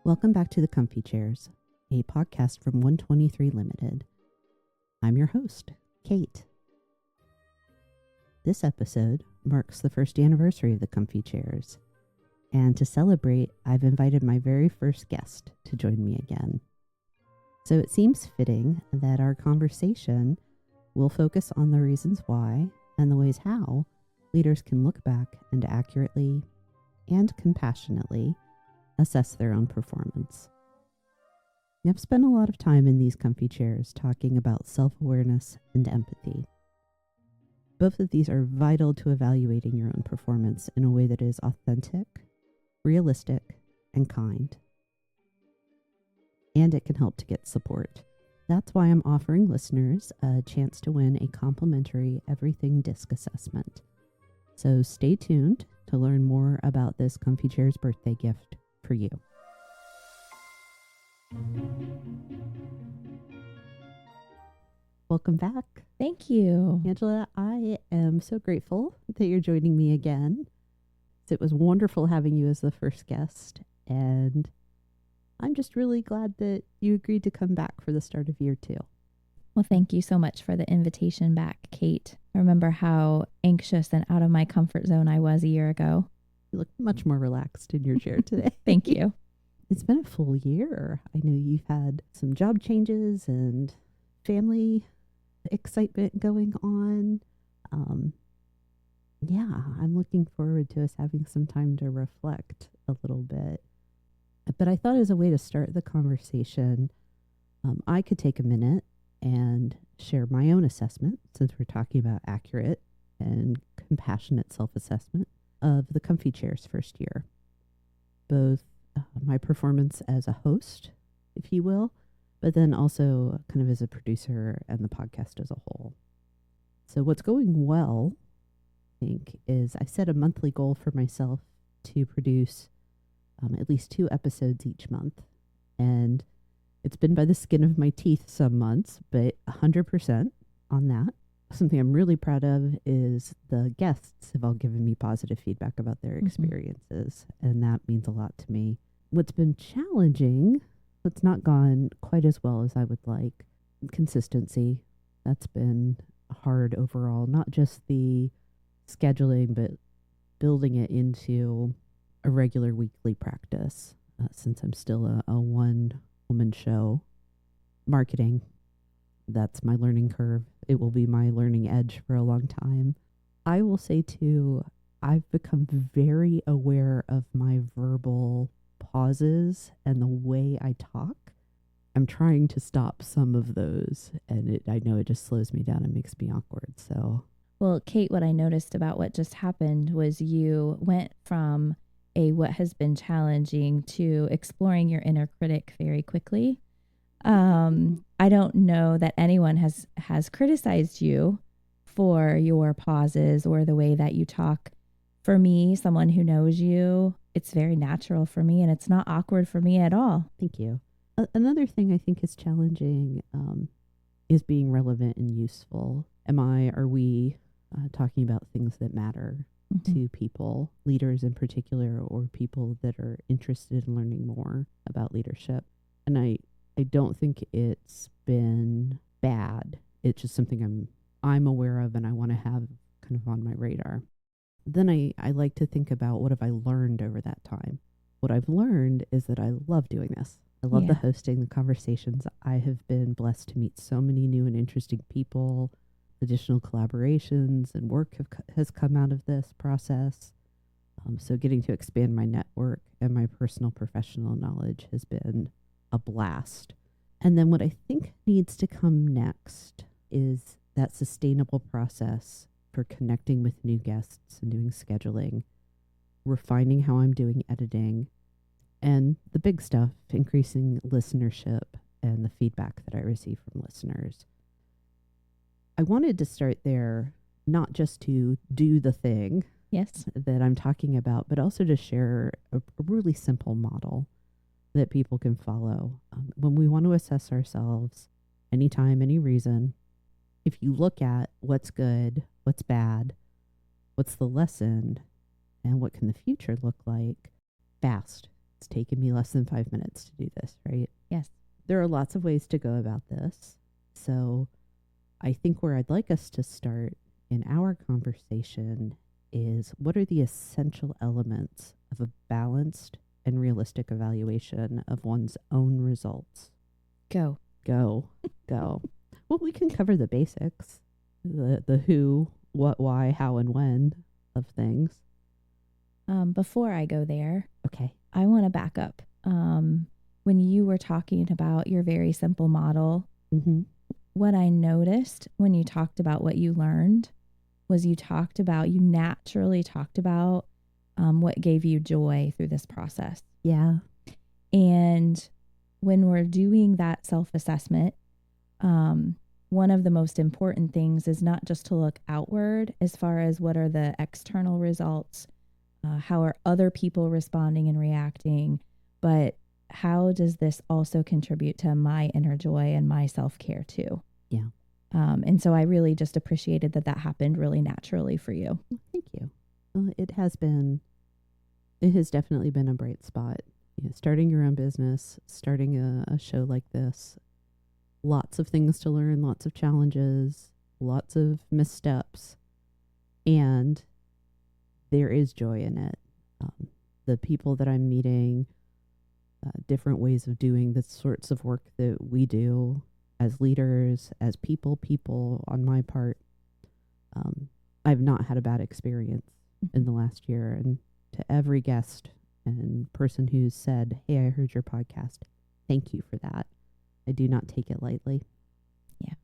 Welcome back to The Comfy Chairs, a podcast from 123 Limited. I'm your host, Kate. This episode marks the first anniversary of The Comfy Chairs, and to celebrate, I've invited my very first guest to join me again. So it seems fitting that our conversation will focus on the reasons why and the ways how leaders can look back and accurately and compassionately assess their own performance. I've spent a lot of time in these comfy chairs talking about self-awareness and empathy. Both of these are vital to evaluating your own performance in a way that is authentic, realistic, and kind. And it can help to get support. That's why I'm offering listeners a chance to win a complimentary Everything Disc assessment. So stay tuned to learn more about this Comfy Chairs birthday gift for you. Welcome back. Thank you. Angela, I am so grateful that you're joining me again. It was wonderful having you as the first guest, and I'm just really glad that you agreed to come back for the start of year 2. Well, thank you so much for the invitation back, Kate. I remember how anxious and out of my comfort zone I was a year ago. You look much more relaxed in your chair today. Thank you. It's been a full year. I know you've had some job changes and family excitement going on. I'm looking forward to us having some time to reflect a little bit. But I thought as a way to start the conversation, I could take a minute and share my own assessment, since we're talking about accurate and compassionate self-assessment of the Comfy Chairs first year. Both my performance as a host, if you will, but then also kind of as a producer and the podcast as a whole. So what's going well, I think, is I set a monthly goal for myself to produce at least 2 episodes each month. And it's been by the skin of my teeth some months, but 100% on that. Something I'm really proud of is the guests have all given me positive feedback about their experiences, and that means a lot to me. What's been challenging, what's not gone quite as well as I would like, consistency. That's been hard overall, not just the scheduling, but building it into a regular weekly practice, since I'm still a one-woman show. Marketing, that's my learning curve. It will be my learning edge for a long time. I will say too, I've become very aware of my verbal pauses and the way I talk. I'm trying to stop some of those, and I know it just slows me down and makes me awkward. So, well, Kate, what I noticed about what just happened was you went from what has been challenging to exploring your inner critic very quickly. I don't know that anyone has criticized you for your pauses or the way that you talk. For me, someone who knows you, it's very natural for me, and it's not awkward for me at all. Thank you. Another thing I think is challenging is being relevant and useful. Are we talking about things that matter to people, leaders in particular, or people that are interested in learning more about leadership? And I don't think it's been bad. It's just something I'm aware of and I want to have kind of on my radar. Then I like to think about, what have I learned over that time? What I've learned is that I love doing this. I love the hosting, the conversations. I have been blessed to meet so many new and interesting people. Additional collaborations and work has come out of this process. So getting to expand my network and my personal professional knowledge has been a blast. And then what I think needs to come next is that sustainable process for connecting with new guests and doing scheduling, refining how I'm doing editing, and the big stuff, increasing listenership and the feedback that I receive from listeners. I wanted to start there, not just to do the thing that I'm talking about, but also to share a really simple model that people can follow. When we want to assess ourselves, anytime, any reason, if you look at what's good, what's bad, what's the lesson, and what can the future look like, fast. It's taken me less than 5 minutes to do this, right? Yes. There are lots of ways to go about this. So I think where I'd like us to start in our conversation is, what are the essential elements of a balanced and realistic evaluation of one's own results? Go. Go. Well, we can cover the basics, the who, what, why, how, and when of things. Before I go there, Okay. I want to back up. When you were talking about your very simple model, Mm-hmm. what I noticed when you talked about what you learned was you naturally talked about what gave you joy through this process. Yeah. And when we're doing that self-assessment, one of the most important things is not just to look outward as far as what are the external results, how are other people responding and reacting, but how does this also contribute to my inner joy and my self-care too? Yeah. And so I really just appreciated that happened really naturally for you. Thank you. Well, it has definitely been a bright spot. Starting your own business, starting a show like this, lots of things to learn, lots of challenges, lots of missteps, and there is joy in it. The people that I'm meeting, different ways of doing the sorts of work that we do as leaders, as people on my part. I've not had a bad experience in the last year. And to every guest and person who's said, "Hey, I heard your podcast," thank you for that. I do not take it lightly. Yeah.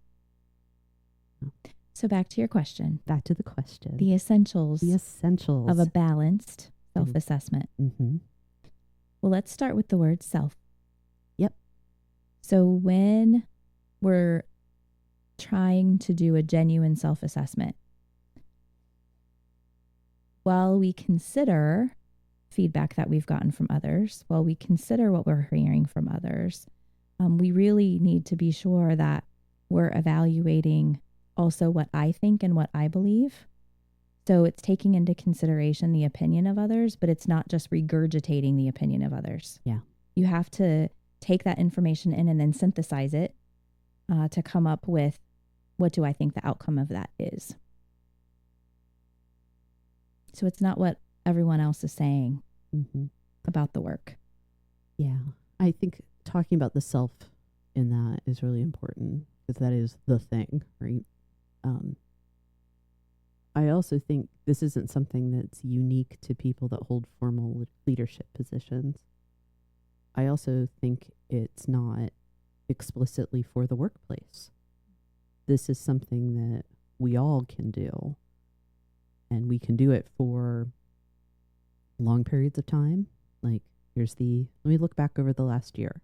So back to your question. Back to the question. The essentials of a balanced self-assessment. Mm-hmm. Well, let's start with the word self. Yep. So when we're trying to do a genuine self-assessment, while we consider feedback that we've gotten from others, while we consider what we're hearing from others, we really need to be sure that we're evaluating also what I think and what I believe. So it's taking into consideration the opinion of others, but it's not just regurgitating the opinion of others. Yeah. You have to take that information in and then synthesize it to come up with, what do I think the outcome of that is? So it's not what everyone else is saying about the work. Yeah. I think talking about the self in that is really important, because that is the thing, right? I also think this isn't something that's unique to people that hold formal leadership positions. I also think it's not explicitly for the workplace. This is something that we all can do, and we can do it for long periods of time. Like, let me look back over the last year,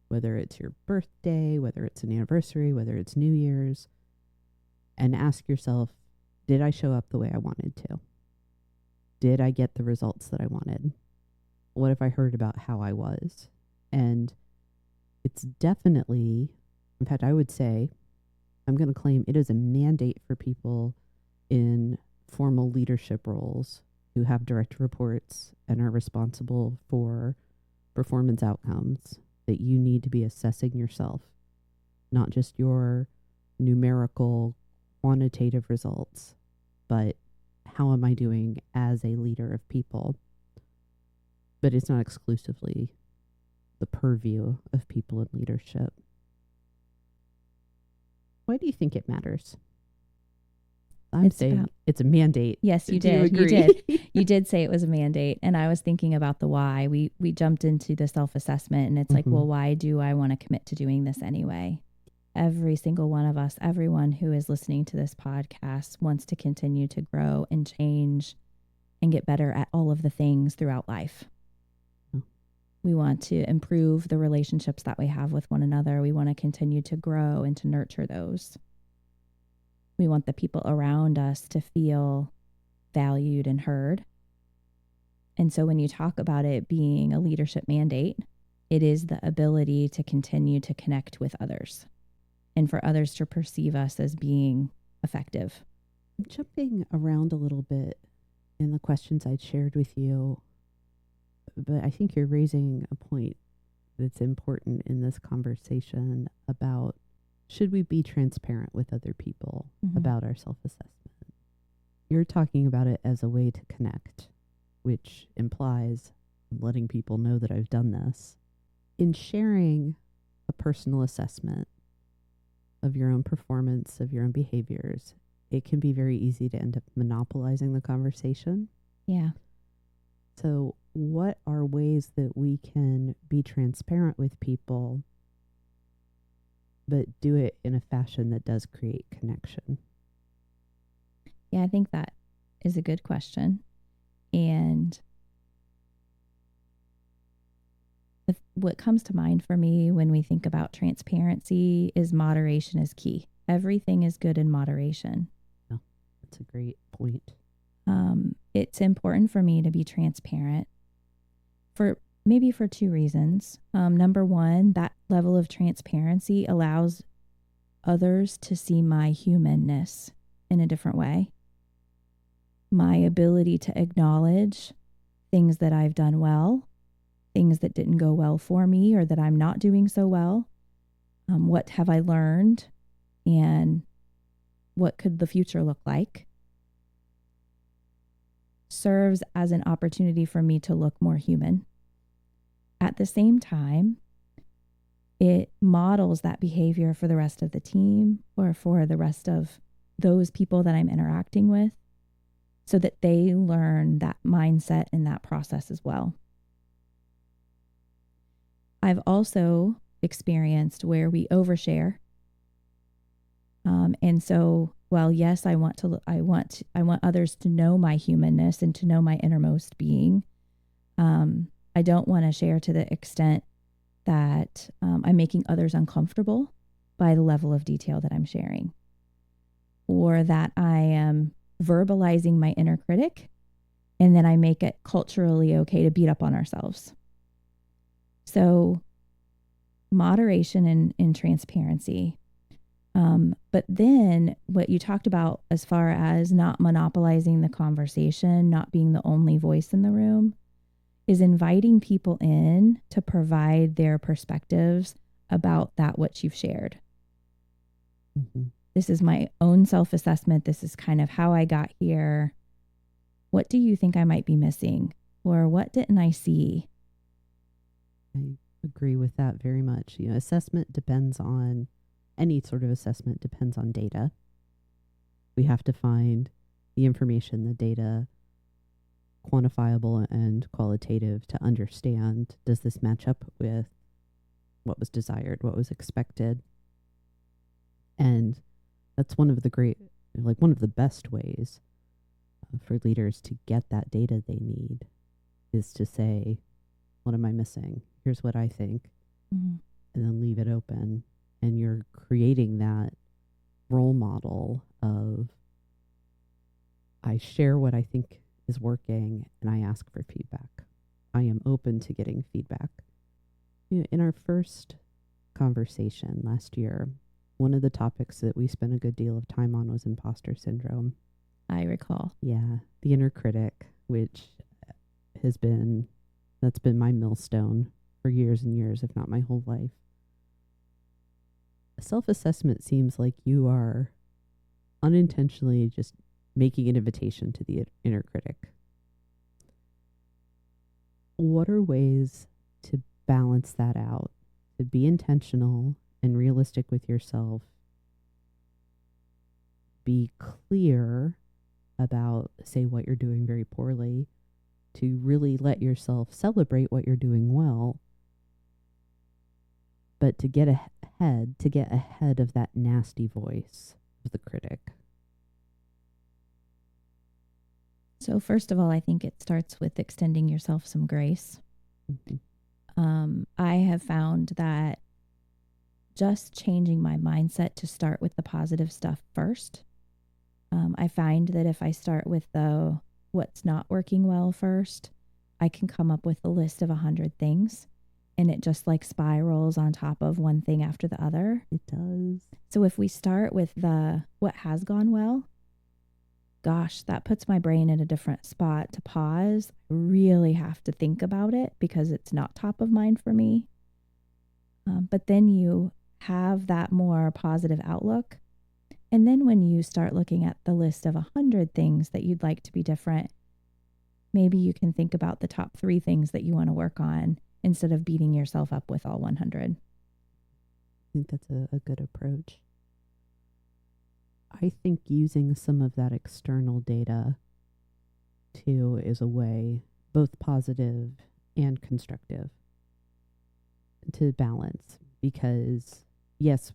whether it's your birthday, whether it's an anniversary, whether it's New Year's, and ask yourself, did I show up the way I wanted to? Did I get the results that I wanted? What have I heard about how I was? And it's definitely, in fact, I would say, I'm going to claim it is a mandate for people in formal leadership roles who have direct reports and are responsible for performance outcomes, that you need to be assessing yourself, not just your numerical quantitative results, but how am I doing as a leader of people? But it's not exclusively the purview of people in leadership. Why do you think it matters? I'm saying it's a mandate. Yes, you did. You did. You did say it was a mandate. And I was thinking about the why. We jumped into the self-assessment, and it's like, well, why do I want to commit to doing this anyway? Every single one of us, everyone who is listening to this podcast, wants to continue to grow and change and get better at all of the things throughout life. We want to improve the relationships that we have with one another. We want to continue to grow and to nurture those. We want the people around us to feel valued and heard. And so when you talk about it being a leadership mandate, it is the ability to continue to connect with others and for others to perceive us as being effective. I'm jumping around a little bit in the questions I'd shared with you. but I think you're raising a point that's important in this conversation about should we be transparent with other people about our self-assessment? You're talking about it as a way to connect, which implies letting people know that I've done this. In sharing a personal assessment of your own performance, of your own behaviors, it can be very easy to end up monopolizing the conversation. Yeah. So what are ways that we can be transparent with people, but do it in a fashion that does create connection? Yeah, I think that is a good question. And what comes to mind for me when we think about transparency is moderation is key. Everything is good in moderation. Yeah, that's a great point. It's important for me to be transparent for two reasons. Number one, that level of transparency allows others to see my humanness in a different way. My ability to acknowledge things that I've done well, things that didn't go well for me or that I'm not doing so well. What have I learned and what could the future look like? Serves as an opportunity for me to look more human. At the same time, it models that behavior for the rest of the team or for the rest of those people that I'm interacting with so that they learn that mindset and that process as well. I've also experienced where we overshare. And so, while yes, I want others to know my humanness and to know my innermost being. I don't want to share to the extent that I'm making others uncomfortable by the level of detail that I'm sharing, or that I am verbalizing my inner critic, and then I make it culturally okay to beat up on ourselves. So, moderation and transparency. But then what you talked about as far as not monopolizing the conversation, not being the only voice in the room, is inviting people in to provide their perspectives about that which you've shared. This is my own self-assessment. This is kind of how I got here. What do you think I might be missing? Or what didn't I see? I agree with that very much. Assessment depends on any sort of assessment depends on data. We have to find the information, the data, quantifiable and qualitative to understand, does this match up with what was desired, what was expected? And that's one of the best ways for leaders to get that data they need is to say, what am I missing? Here's what I think. And then leave it open. And you're creating that role model of I share what I think is working and I ask for feedback. I am open to getting feedback. In our first conversation last year, one of the topics that we spent a good deal of time on was imposter syndrome. I recall. Yeah, the inner critic, which that's been my millstone for years and years, if not my whole life. Self-assessment seems like you are unintentionally just making an invitation to the inner critic. What are ways to balance that out, to be intentional and realistic with yourself, be clear about, say, what you're doing very poorly, to really let yourself celebrate what you're doing well, but to get ahead of that nasty voice of the critic? So first of all, I think it starts with extending yourself some grace. I have found that just changing my mindset to start with the positive stuff first. I find that if I start with what's not working well first, I can come up with a list of 100 things. And it just like spirals on top of one thing after the other. It does. So if we start with what has gone well, gosh, that puts my brain in a different spot to pause. I really have to think about it because it's not top of mind for me. But then you have that more positive outlook. And then when you start looking at the list of 100 things that you'd like to be different, maybe you can think about the top 3 things that you want to work on instead of beating yourself up with all 100. I think that's a good approach. I think using some of that external data too is a way, both positive and constructive, to balance. Because yes,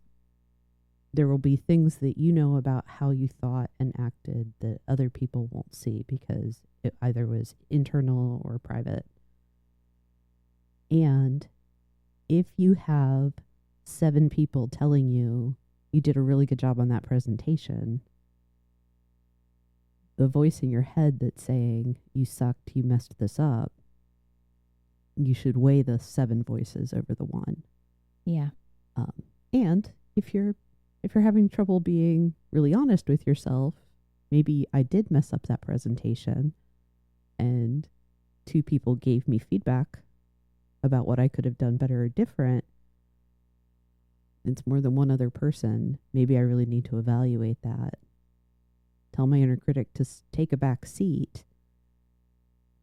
there will be things that you know about how you thought and acted that other people won't see because it either was internal or private. And if you have 7 people telling you you did a really good job on that presentation, the voice in your head that's saying you sucked, you messed this up, you should weigh the 7 voices over the one. Yeah. And if you're having trouble being really honest with yourself, maybe I did mess up that presentation and 2 people gave me feedback about what I could have done better or different. It's more than one other person. Maybe I really need to evaluate that. Tell my inner critic to take a back seat,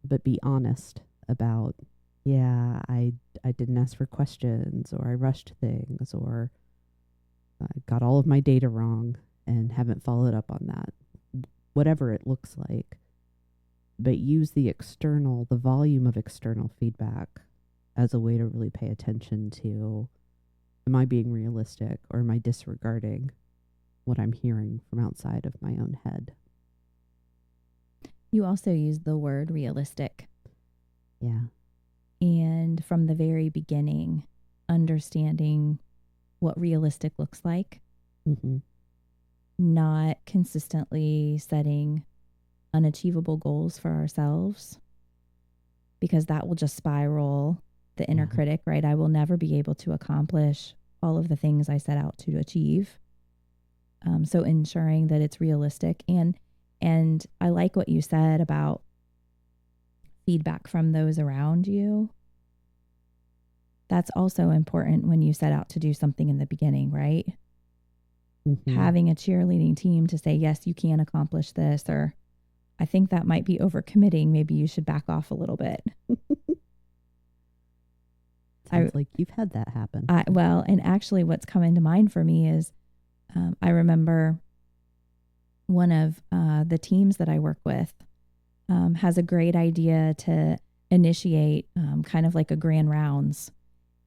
but be honest about, yeah, I didn't ask for questions, or I rushed things, or I got all of my data wrong and haven't followed up on that. Whatever it looks like. But use the volume of external feedback as a way to really pay attention to, am I being realistic or am I disregarding what I'm hearing from outside of my own head? You also use the word realistic. Yeah. And from the very beginning, understanding what realistic looks like, not consistently setting unachievable goals for ourselves, because that will just spiral the inner critic, right? I will never be able to accomplish all of the things I set out to achieve. So ensuring that it's realistic. And I like what you said about feedback from those around you. That's also important when you set out to do something in the beginning, right? Having a cheerleading team to say, yes, you can accomplish this, or I think that might be overcommitting. Maybe you should back off a little bit. Sounds like you've had that happen. Well, and actually what's coming to mind for me is I remember one of the teams that I work with has a great idea to initiate kind of like a grand rounds.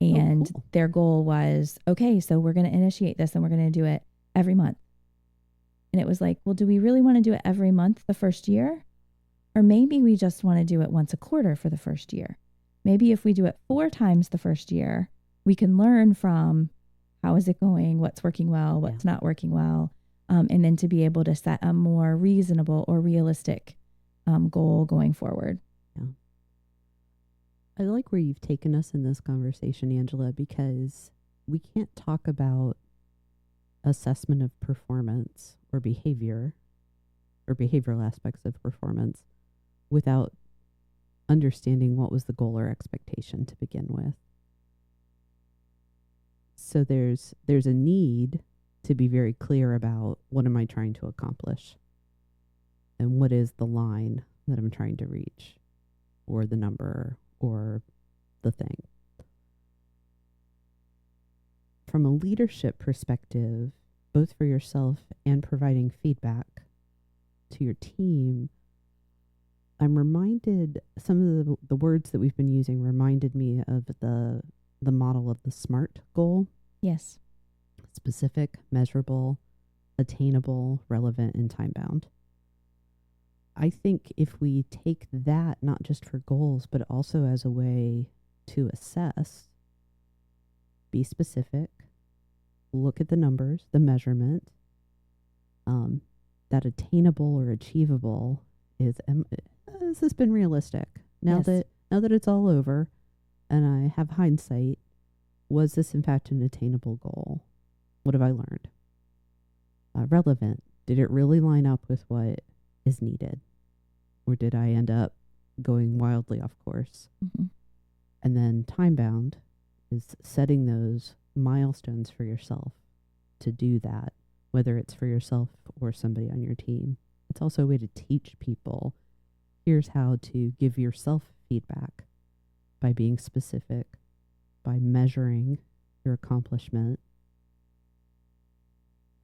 And cool. Their goal was, okay, so we're going to initiate this and we're going to do it every month. And it was like, well, do we really want to do it every month the first year? Or maybe we just want to do it once a quarter for the first year. Maybe if we do it 4 times the first year, we can learn from how is it going, what's working well, what's not working well, and then to be able to set a more reasonable or realistic goal going forward. Yeah. I like where you've taken us in this conversation, Angela, because we can't talk about assessment of performance or behavior or behavioral aspects of performance without understanding what was the goal or expectation to begin with. So there's a need to be very clear about, what am I trying to accomplish? And what is the line that I'm trying to reach, or the number, or the thing? From a leadership perspective, both for yourself and providing feedback to your team, I'm reminded, some of the words that we've been using reminded me of the model of the SMART goal. Yes. Specific, measurable, attainable, relevant, and time-bound. I think if we take that not just for goals, but also as a way to assess, be specific, look at the numbers, the measurement, that attainable or achievable is, has this been realistic? Now that it's all over and I have hindsight, was this in fact an attainable goal? What have I learned? Relevant. Did it really line up with what is needed? Or did I end up going wildly off course? Mm-hmm. And then time bound is setting those milestones for yourself to do that, whether it's for yourself or somebody on your team. It's also a way to teach people, here's how to give yourself feedback by being specific, by measuring your accomplishment,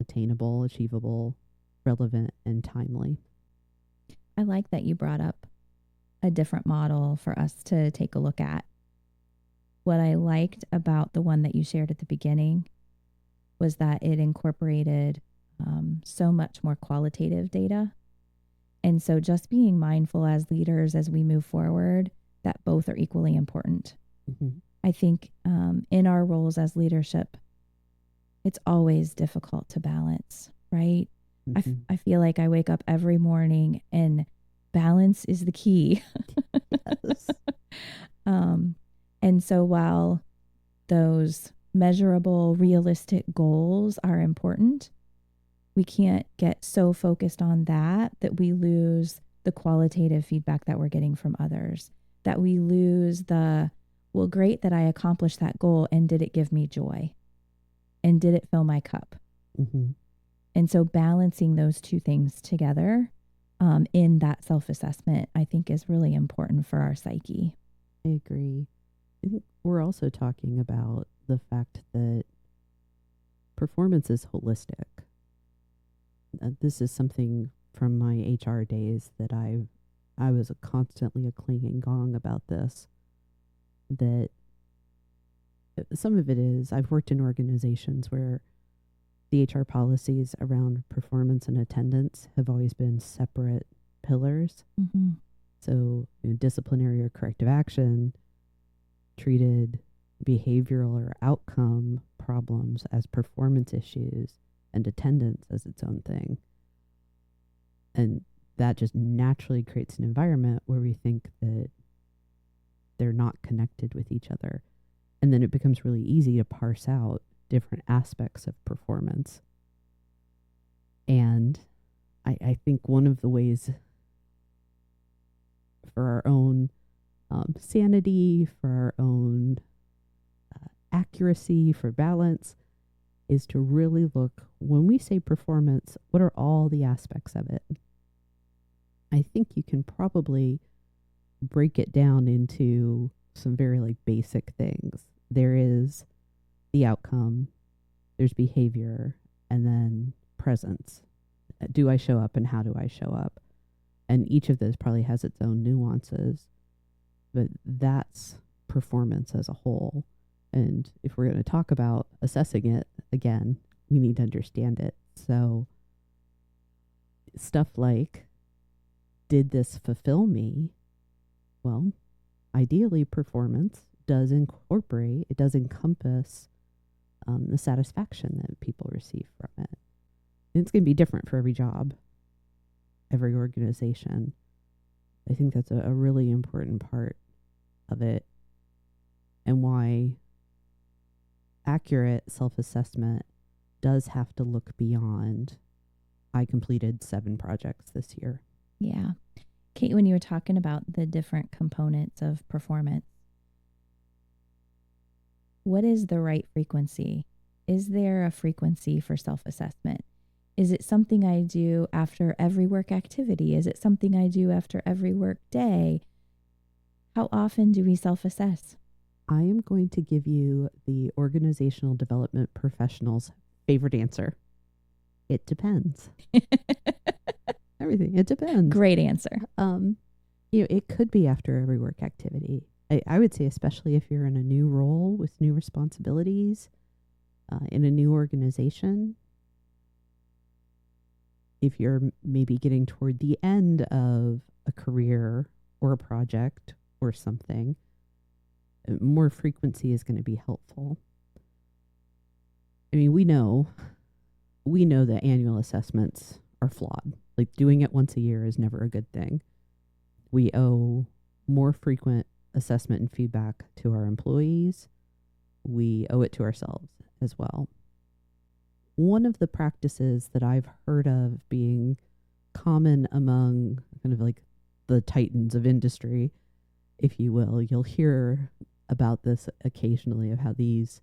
attainable, achievable, relevant, and timely. I like that you brought up a different model for us to take a look at. What I liked about the one that you shared at the beginning was that it incorporated so much more qualitative data. And so just being mindful as leaders as we move forward, that both are equally important. Mm-hmm. I think in our roles as leadership, it's always difficult to balance, right? Mm-hmm. I feel like I wake up every morning and balance is the key. Yes. And so while those measurable, realistic goals are important, we can't get so focused on that we lose the qualitative feedback that we're getting from others, that we lose the, well, great that I accomplished that goal, and did it give me joy? And did it fill my cup? Mm-hmm. And so balancing those two things together in that self-assessment, I think, is really important for our psyche. I agree. I think we're also talking about the fact that performance is holistic. This is something from my HR days that I was constantly a clanging gong about this, that some of it is I've worked in organizations where the HR policies around performance and attendance have always been separate pillars. Mm-hmm. So disciplinary or corrective action treated behavioral or outcome problems as performance issues and attendance as its own thing. And that just naturally creates an environment where we think that they're not connected with each other. And then it becomes really easy to parse out different aspects of performance. And I think one of the ways for our own sanity, for our own accuracy, for balance, is to really look, when we say performance, what are all the aspects of it? I think you can probably break it down into some very basic things. There is the outcome, there's behavior, and then presence. Do I show up and how do I show up? And each of those probably has its own nuances, but that's performance as a whole. And if we're going to talk about assessing it, again, we need to understand it. So stuff like, did this fulfill me? Well, ideally performance does incorporate, it does encompass the satisfaction that people receive from it. And it's going to be different for every job, every organization. I think that's a really important part of it, and why accurate self-assessment does have to look beyond, I completed 7 projects this year. Yeah. Kate, when you were talking about the different components of performance, what is the right frequency? Is there a frequency for self-assessment? Is it something I do after every work activity? Is it something I do after every work day? How often do we self-assess? I am going to give you the organizational development professional's favorite answer. It depends. Everything. It depends. Great answer. It could be after every work activity. I would say, especially if you're in a new role with new responsibilities, in a new organization, if you're maybe getting toward the end of a career or a project or something, more frequency is going to be helpful. I mean, we know that annual assessments are flawed. Like, doing it once a year is never a good thing. We owe more frequent assessment and feedback to our employees. We owe it to ourselves as well. One of the practices that I've heard of being common among kind of like the titans of industry, if you will. You'll hear about this occasionally, of how these,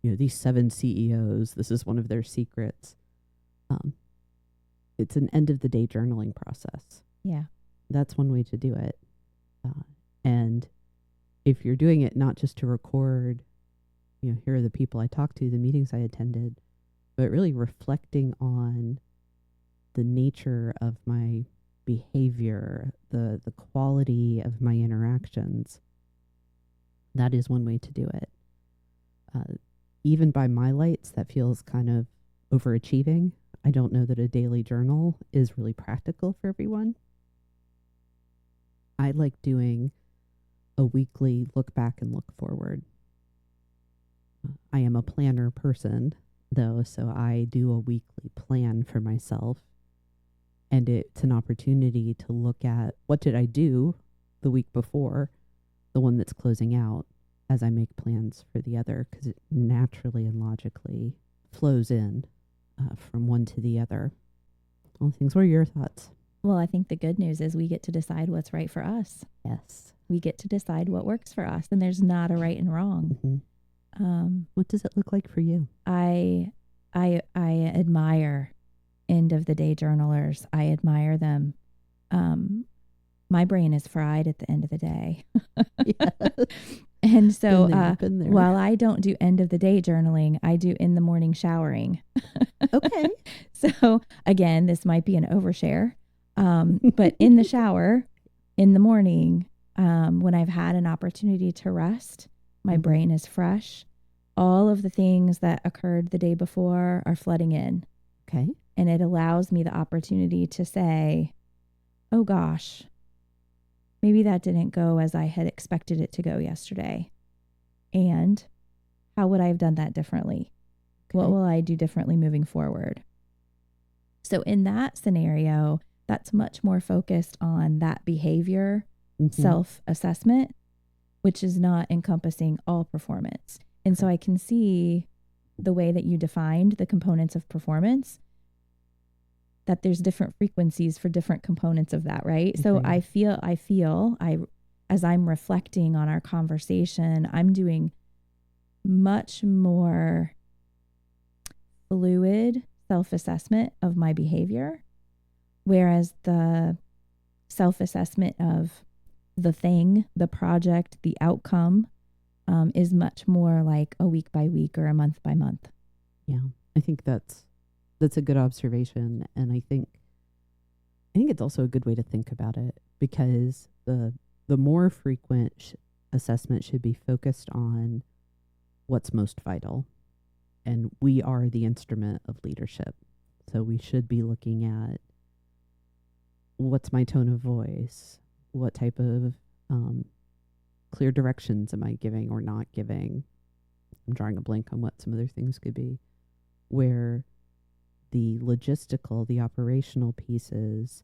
these 7 CEOs, this is one of their secrets. It's an end of the day journaling process. Yeah. That's one way to do it. And if you're doing it not just to record, here are the people I talked to, the meetings I attended, but really reflecting on the nature of my behavior, the quality of my interactions, that is one way to do it. Even by my lights, that feels kind of overachieving. I don't know that a daily journal is really practical for everyone. I like doing a weekly look back and look forward. I am a planner person, though, so I do a weekly plan for myself. And it's an opportunity to look at, what did I do the week before, the one that's closing out, as I make plans for the other, because it naturally and logically flows in from one to the other. All things. What are your thoughts? Well, I think the good news is we get to decide what's right for us. Yes. We get to decide what works for us, and there's not a right and wrong. Mm-hmm. What does it look like for you? I admire end of the day journalers. I admire them. My brain is fried at the end of the day. Yeah. And so Been there. while I don't do end of the day journaling, I do in the morning showering. Okay. So again, this might be an overshare. But in the shower, in the morning, when I've had an opportunity to rest, my brain is fresh. All of the things that occurred the day before are flooding in. Okay. And it allows me the opportunity to say, oh gosh, maybe that didn't go as I had expected it to go yesterday. And how would I have done that differently? Okay. What will I do differently moving forward? So in that scenario, that's much more focused on that behavior, self-assessment, which is not encompassing all performance. And so I can see the way that you defined the components of performance, that there's different frequencies for different components of that, right? Okay. So I feel as I'm reflecting on our conversation, I'm doing much more fluid self-assessment of my behavior, whereas the self-assessment of the thing, the project, the outcome is much more like a week by week or a month by month. Yeah, I think that's a good observation, and I think it's also a good way to think about it, because the more frequent assessment should be focused on what's most vital, and we are the instrument of leadership, so we should be looking at what's my tone of voice, what type of clear directions am I giving or not giving. I'm drawing a blank on what some other things could be, where the logistical, the operational pieces,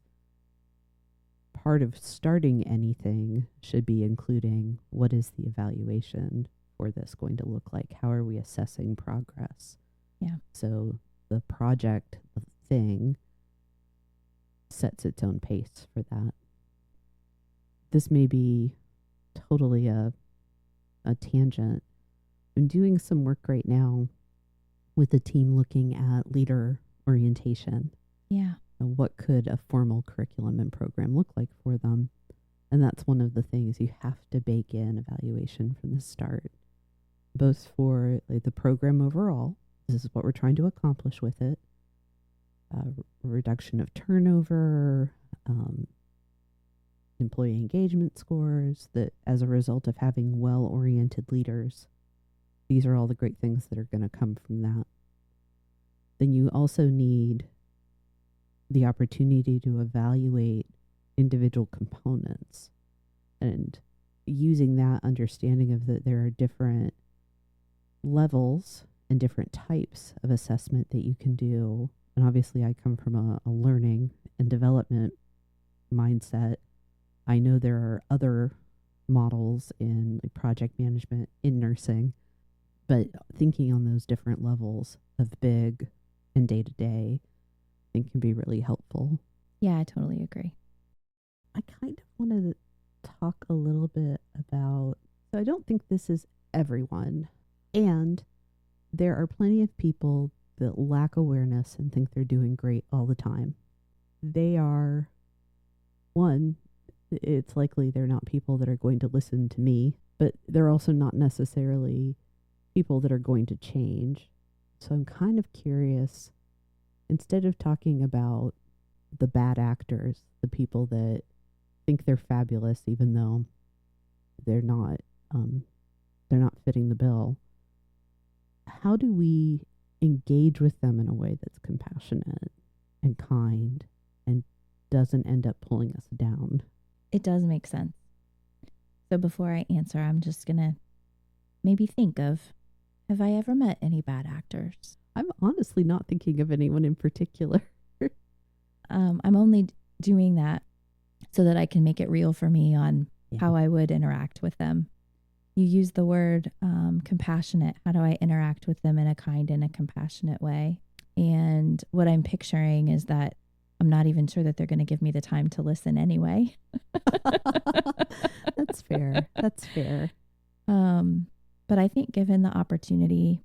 part of starting anything should be including, what is the evaluation for this going to look like? How are we assessing progress? Yeah. So the project, the thing, sets its own pace for that. This may be totally a tangent. I'm doing some work right now with a team looking at leader orientation. Yeah. And what could a formal curriculum and program look like for them? And that's one of the things, you have to bake in evaluation from the start, both for the program overall. This is what we're trying to accomplish with it. Reduction of turnover, employee engagement scores, that as a result of having well-oriented leaders, these are all the great things that are going to come from that. Then you also need the opportunity to evaluate individual components, and using that understanding of that there are different levels and different types of assessment that you can do. And obviously I come from a learning and development mindset. I know there are other models in project management, in nursing, but thinking on those different levels of big and day-to-day, I think can be really helpful. Yeah, I totally agree. I kind of want to talk a little bit about, so I don't think this is everyone. And there are plenty of people that lack awareness and think they're doing great all the time. They are, one, it's likely they're not people that are going to listen to me, but they're also not necessarily people that are going to change. So I'm kind of curious, instead of talking about the bad actors, the people that think they're fabulous even though they're not um, they're not fitting the bill, how do we engage with them in a way that's compassionate and kind and doesn't end up pulling us down? It does make sense. So before I answer, I'm just going to maybe think of, have I ever met any bad actors? I'm honestly not thinking of anyone in particular. I'm only doing that so that I can make it real for me on how I would interact with them. You use the word compassionate. How do I interact with them in a kind and a compassionate way? And what I'm picturing is that I'm not even sure that they're going to give me the time to listen anyway. That's fair. That's fair. But I think given the opportunity,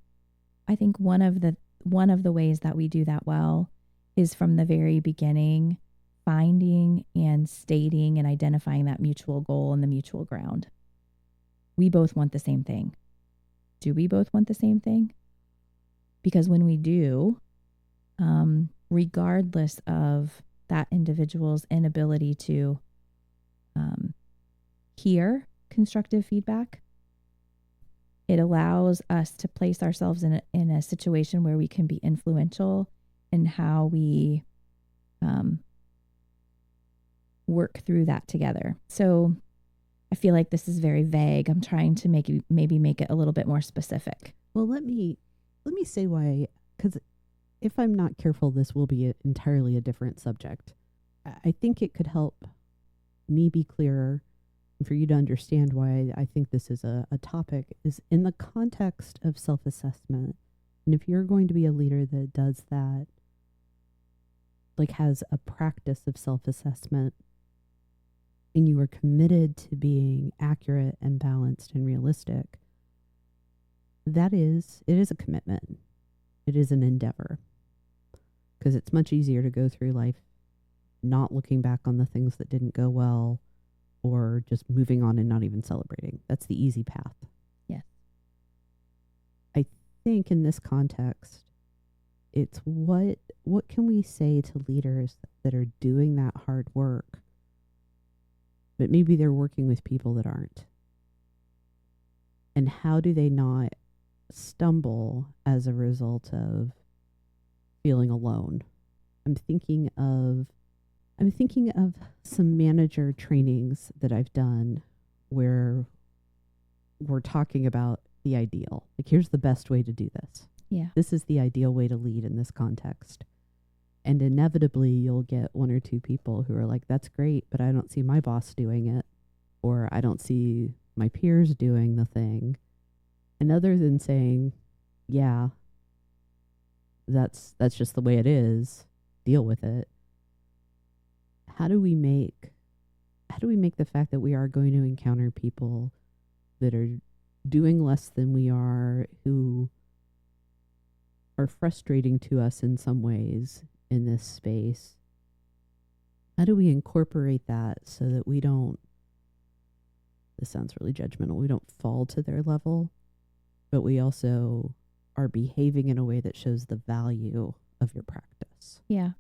I think one of the ways that we do that well is from the very beginning, finding and stating and identifying that mutual goal and the mutual ground. We both want the same thing. Do we both want the same thing? Because when we do, regardless of that individual's inability to hear constructive feedback, it allows us to place ourselves in a situation where we can be influential in how we work through that together. So I feel like this is very vague. I'm trying to maybe make it a little bit more specific. Well, let me say why, because if I'm not careful, this will be entirely a different subject. I think it could help me be clearer and for you to understand why I think this is a topic, is in the context of self-assessment. And if you're going to be a leader that does that, like has a practice of self-assessment, and you are committed to being accurate and balanced and realistic, it is a commitment. It is an endeavor. Because it's much easier to go through life not looking back on the things that didn't go well, or just moving on and not even celebrating. That's the easy path. Yes. I think in this context, it's what can we say to leaders that are doing that hard work, but maybe they're working with people that aren't? And how do they not stumble as a result of feeling alone? I'm thinking of some manager trainings that I've done where we're talking about the ideal. Like, here's the best way to do this. Yeah. This is the ideal way to lead in this context. And inevitably, you'll get one or two people who are like, that's great, but I don't see my boss doing it, or I don't see my peers doing the thing. And other than saying, yeah, that's just the way it is, deal with it. How do we make the fact that we are going to encounter people that are doing less than we are, who are frustrating to us in some ways in this space, how do we incorporate that so that we don't, this sounds really judgmental, we don't fall to their level, but we also are behaving in a way that shows the value of your practice? Yeah.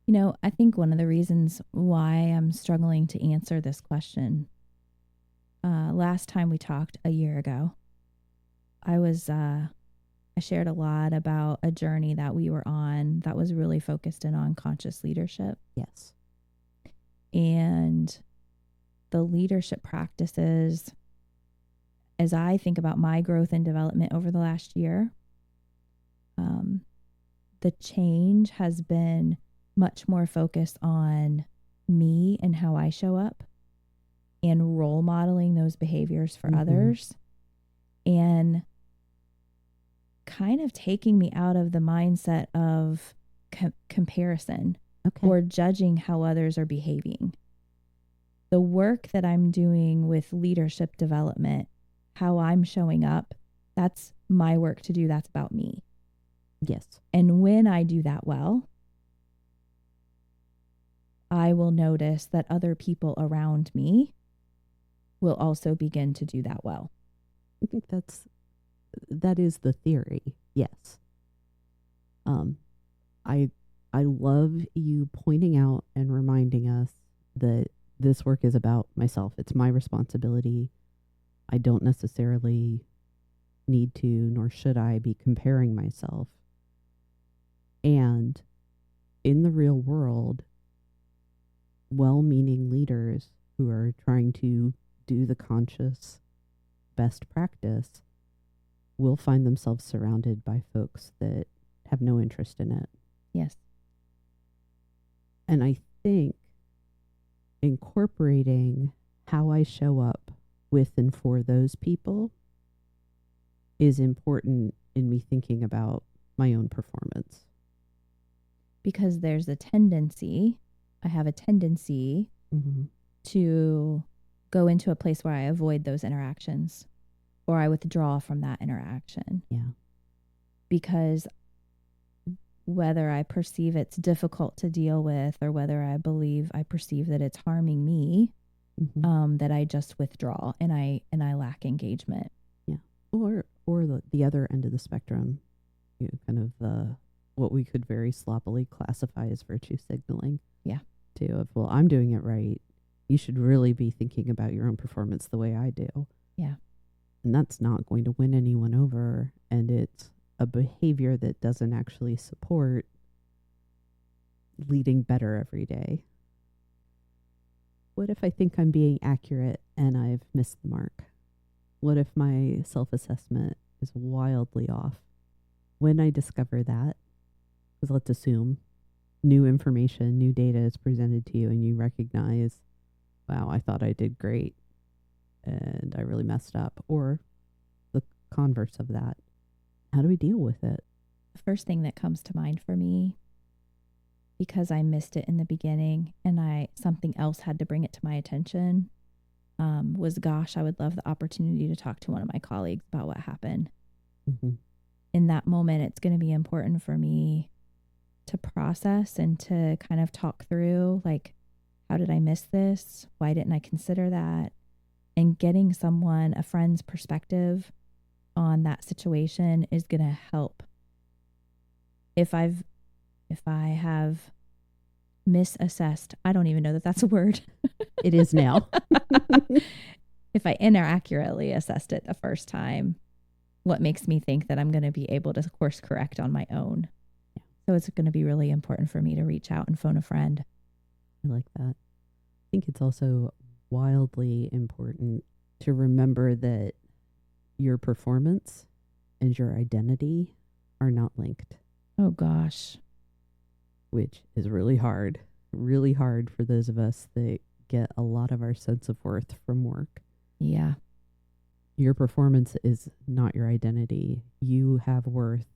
You know, I think one of the reasons why I'm struggling to answer this question, last time we talked a year ago, I shared a lot about a journey that we were on that was really focused in on conscious leadership. Yes. And the leadership practices, as I think about my growth and development over the last year, the change has been much more focused on me and how I show up and role modeling those behaviors for others, and kind of taking me out of the mindset of comparison. Okay. or judging how others are behaving. The work that I'm doing with leadership development, how I'm showing up, that's my work to do. That's about me. Yes. And when I do that well, I will notice that other people around me will also begin to do that well. I think that is the theory. Yes. I I love you pointing out and reminding us that this work is about myself. It's my responsibility. I don't necessarily need to, nor should I be comparing myself. And in the real world, well-meaning leaders who are trying to do the conscious best practice will find themselves surrounded by folks that have no interest in it. Yes. And I think incorporating how I show up with and for those people is important in me thinking about my own performance. Because there's a tendency, I have a tendency to go into a place where I avoid those interactions or I withdraw from that interaction. Yeah. Because whether I perceive it's difficult to deal with or whether I perceive that it's harming me, that I just withdraw and I lack engagement. Yeah. Or the other end of the spectrum, kind of what we could very sloppily classify as virtue signaling. Yeah. Too, of, well, I'm doing it right. You should really be thinking about your own performance the way I do. Yeah. And that's not going to win anyone over. And it's a behavior that doesn't actually support leading better every day. What if I think I'm being accurate and I've missed the mark? What if my self-assessment is wildly off? When I discover that, because let's assume new information, new data is presented to you and you recognize, wow, I thought I did great and I really messed up. Or the converse of that. How do we deal with it? The first thing that comes to mind for me, because I missed it in the beginning and something else had to bring it to my attention, was, gosh, I would love the opportunity to talk to one of my colleagues about what happened. In that moment, it's going to be important for me to process and to kind of talk through, like, how did I miss this? Why didn't I consider that? And getting someone, a friend's perspective on that situation is going to help. If I have misassessed, I don't even know that that's a word. It is now. If I inaccurately assessed it the first time, what makes me think that I'm going to be able to course correct on my own? Yeah. So it's going to be really important for me to reach out and phone a friend. I like that. I think it's also wildly important to remember that your performance and your identity are not linked. Oh, gosh. Which is really hard for those of us that get a lot of our sense of worth from work. Yeah. Your performance is not your identity. You have worth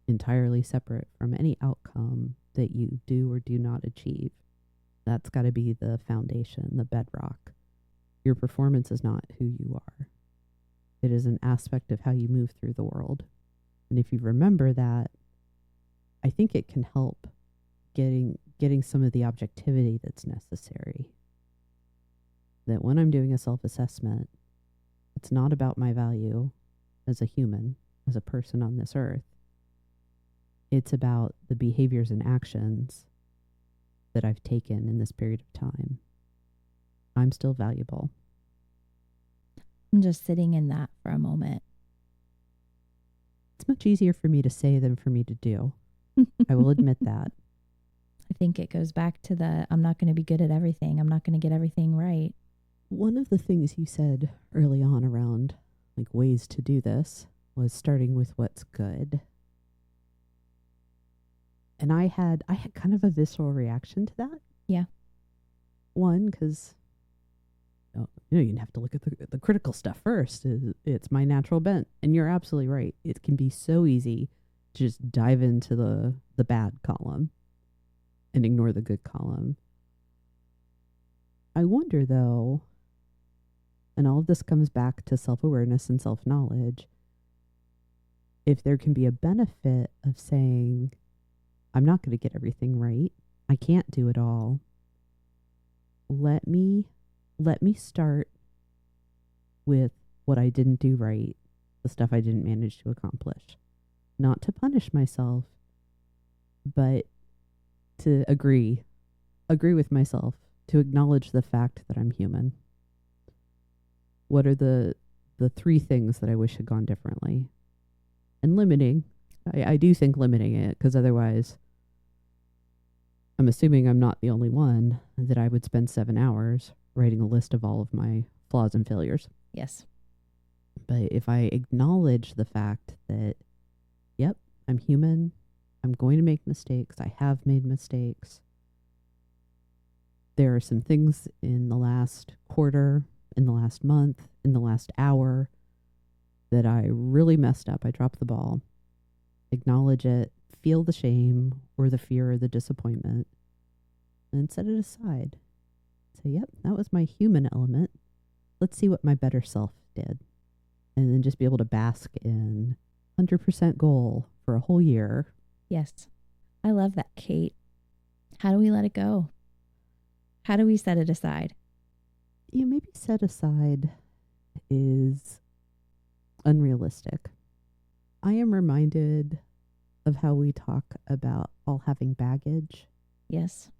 entirely separate from any outcome that you do or do not achieve. That's got to be the foundation, the bedrock. Your performance is not who you are. It is an aspect of how you move through the world. And if you remember that, I think it can help getting some of the objectivity that's necessary. That when I'm doing a self-assessment, it's not about my value as a human, as a person on this earth. It's about the behaviors and actions that I've taken in this period of time. I'm still valuable. I'm just sitting in that for a moment. It's much easier for me to say than for me to do. I will admit that. I think it goes back to I'm not going to be good at everything. I'm not going to get everything right. One of the things you said early on around like ways to do this was starting with what's good. And I had kind of a visceral reaction to that. Yeah. One, because you have to look at the critical stuff first. It's my natural bent. And you're absolutely right. It can be so easy to just dive into the bad column. and ignore the good column. I wonder though, and all of this comes back to self-awareness and self-knowledge, if there can be a benefit of saying, I'm not going to get everything right. I can't do it all. Let me start with what I didn't do right, the stuff I didn't manage to accomplish. Not to punish myself, but to agree with myself, to acknowledge the fact that I'm human. What are the 3 things that I wish had gone differently? And limiting. I do think limiting it, because otherwise I'm assuming I'm not the only one, that I would spend 7 hours writing a list of all of my flaws and failures. Yes. But if I acknowledge the fact that, yep, I'm human, I'm going to make mistakes, I have made mistakes. There are some things in the last quarter, in the last month, in the last hour that I really messed up. I dropped the ball. Acknowledge it, feel the shame or the fear or the disappointment, and set it aside. Say, yep, that was my human element. Let's see what my better self did. And then just be able to bask in 100% goal for a whole year. Yes. I love that, Kate. How do we let it go? How do we set it aside? Maybe set aside is unrealistic. I am reminded of how we talk about all having baggage. Yes.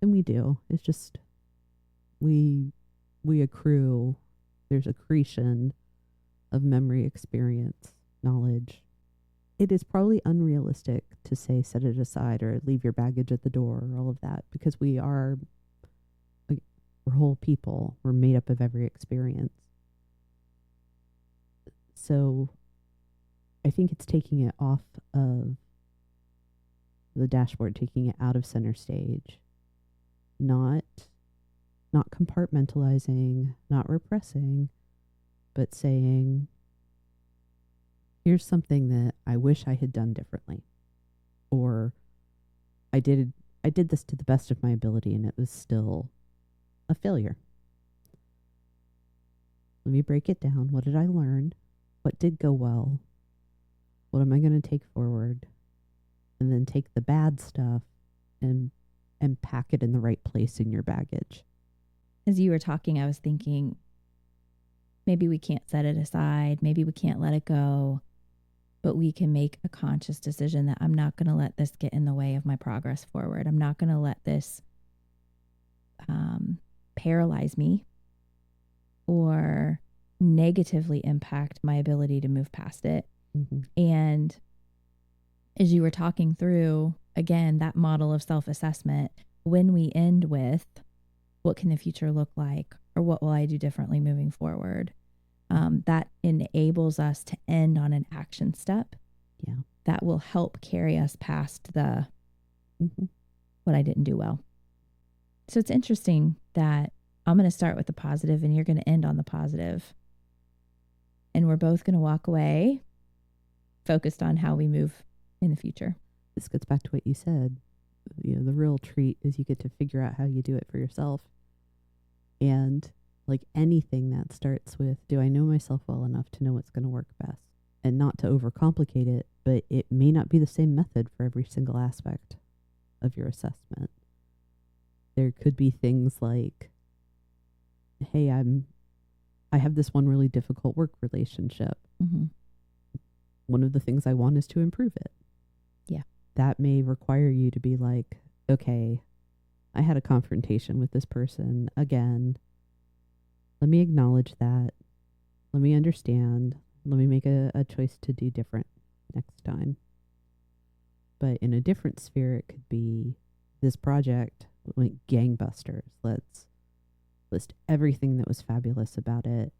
And we do. It's just we accrue, there's accretion of memory, experience, knowledge. It is probably unrealistic to say set it aside or leave your baggage at the door or all of that, because we're whole people. We're made up of every experience. So I think it's taking it off of the dashboard, taking it out of center stage, not compartmentalizing, not repressing, but saying, here's something that I wish I had done differently, or I did this to the best of my ability and it was still a failure. Let me break it down. What did I learn? What did go well? What am I going to take forward? And then take the bad stuff and pack it in the right place in your baggage. As you were talking, I was thinking, maybe we can't set it aside. Maybe we can't let it go. But we can make a conscious decision that I'm not going to let this get in the way of my progress forward. I'm not going to let this paralyze me or negatively impact my ability to move past it. Mm-hmm. And as you were talking through, again, that model of self-assessment, when we end with what can the future look like, or what will I do differently moving forward, that enables us to end on an action step. Yeah, that will help carry us past the what I didn't do well. So it's interesting that I'm going to start with the positive and you're going to end on the positive. And we're both going to walk away focused on how we move in the future. This gets back to what you said. The real treat is you get to figure out how you do it for yourself. And like anything that starts with, do I know myself well enough to know what's going to work best? And not to overcomplicate it, but it may not be the same method for every single aspect of your assessment. There could be things like, hey, I have this one really difficult work relationship. Mm-hmm. One of the things I want is to improve it. Yeah. That may require you to be like, okay, I had a confrontation with this person again. Let me acknowledge that. Let me understand. Let me make a choice to do different next time. But in a different sphere, it could be this project went gangbusters. Let's list everything that was fabulous about it,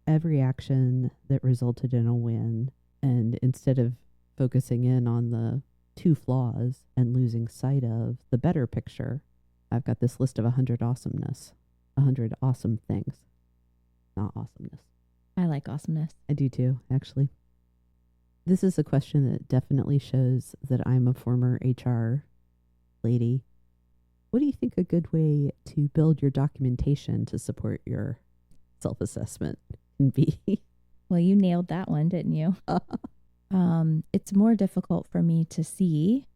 every action that resulted in a win. And instead of focusing in on the 2 flaws and losing sight of the better picture, I've got this list of 100 awesomeness, 100 awesome things. Not awesomeness. I like awesomeness. I do too, actually. This is a question that definitely shows that I'm a former HR lady. what do you think a good way to build your documentation to support your self-assessment can be? Well, you nailed that one, didn't you? It's more difficult for me to see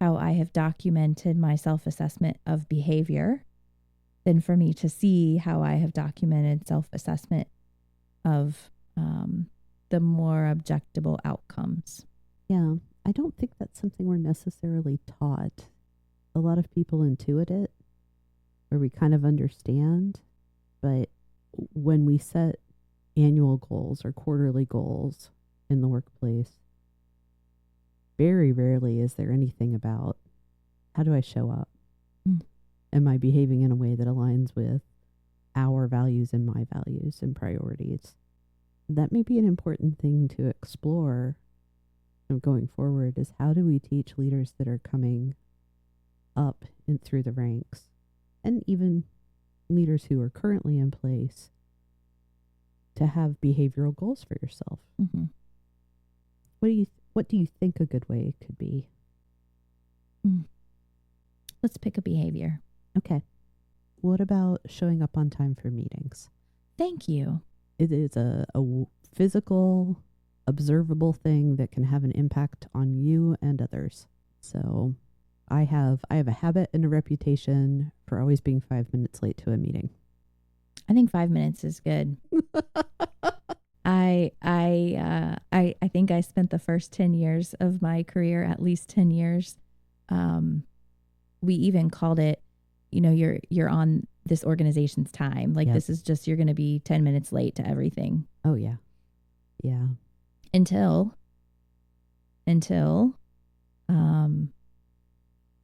how I have documented my self-assessment of behavior than for me to see how I have documented self-assessment of the more objectable outcomes. Yeah, I don't think that's something we're necessarily taught. A lot of people intuit it, or we kind of understand, but when we set annual goals or quarterly goals in the workplace, very rarely is there anything about how do I show up? Mm. Am I behaving in a way that aligns with our values and my values and priorities? That may be an important thing to explore going forward, is how do we teach leaders that are coming up and through the ranks, and even leaders who are currently in place, to have behavioral goals for yourself. Mm-hmm. What do you think a good way could be? Let's pick a behavior. Okay. What about showing up on time for meetings? Thank you. It is a physical, observable thing that can have an impact on you and others. So I have a habit and a reputation for always being 5 minutes late to a meeting. I think 5 minutes is good. I think I spent the first 10 years of my career, at least 10 years. We even called it, you're on this organization's time. Like, Yep. This is just, you're going to be 10 minutes late to everything. Oh yeah. Yeah. Until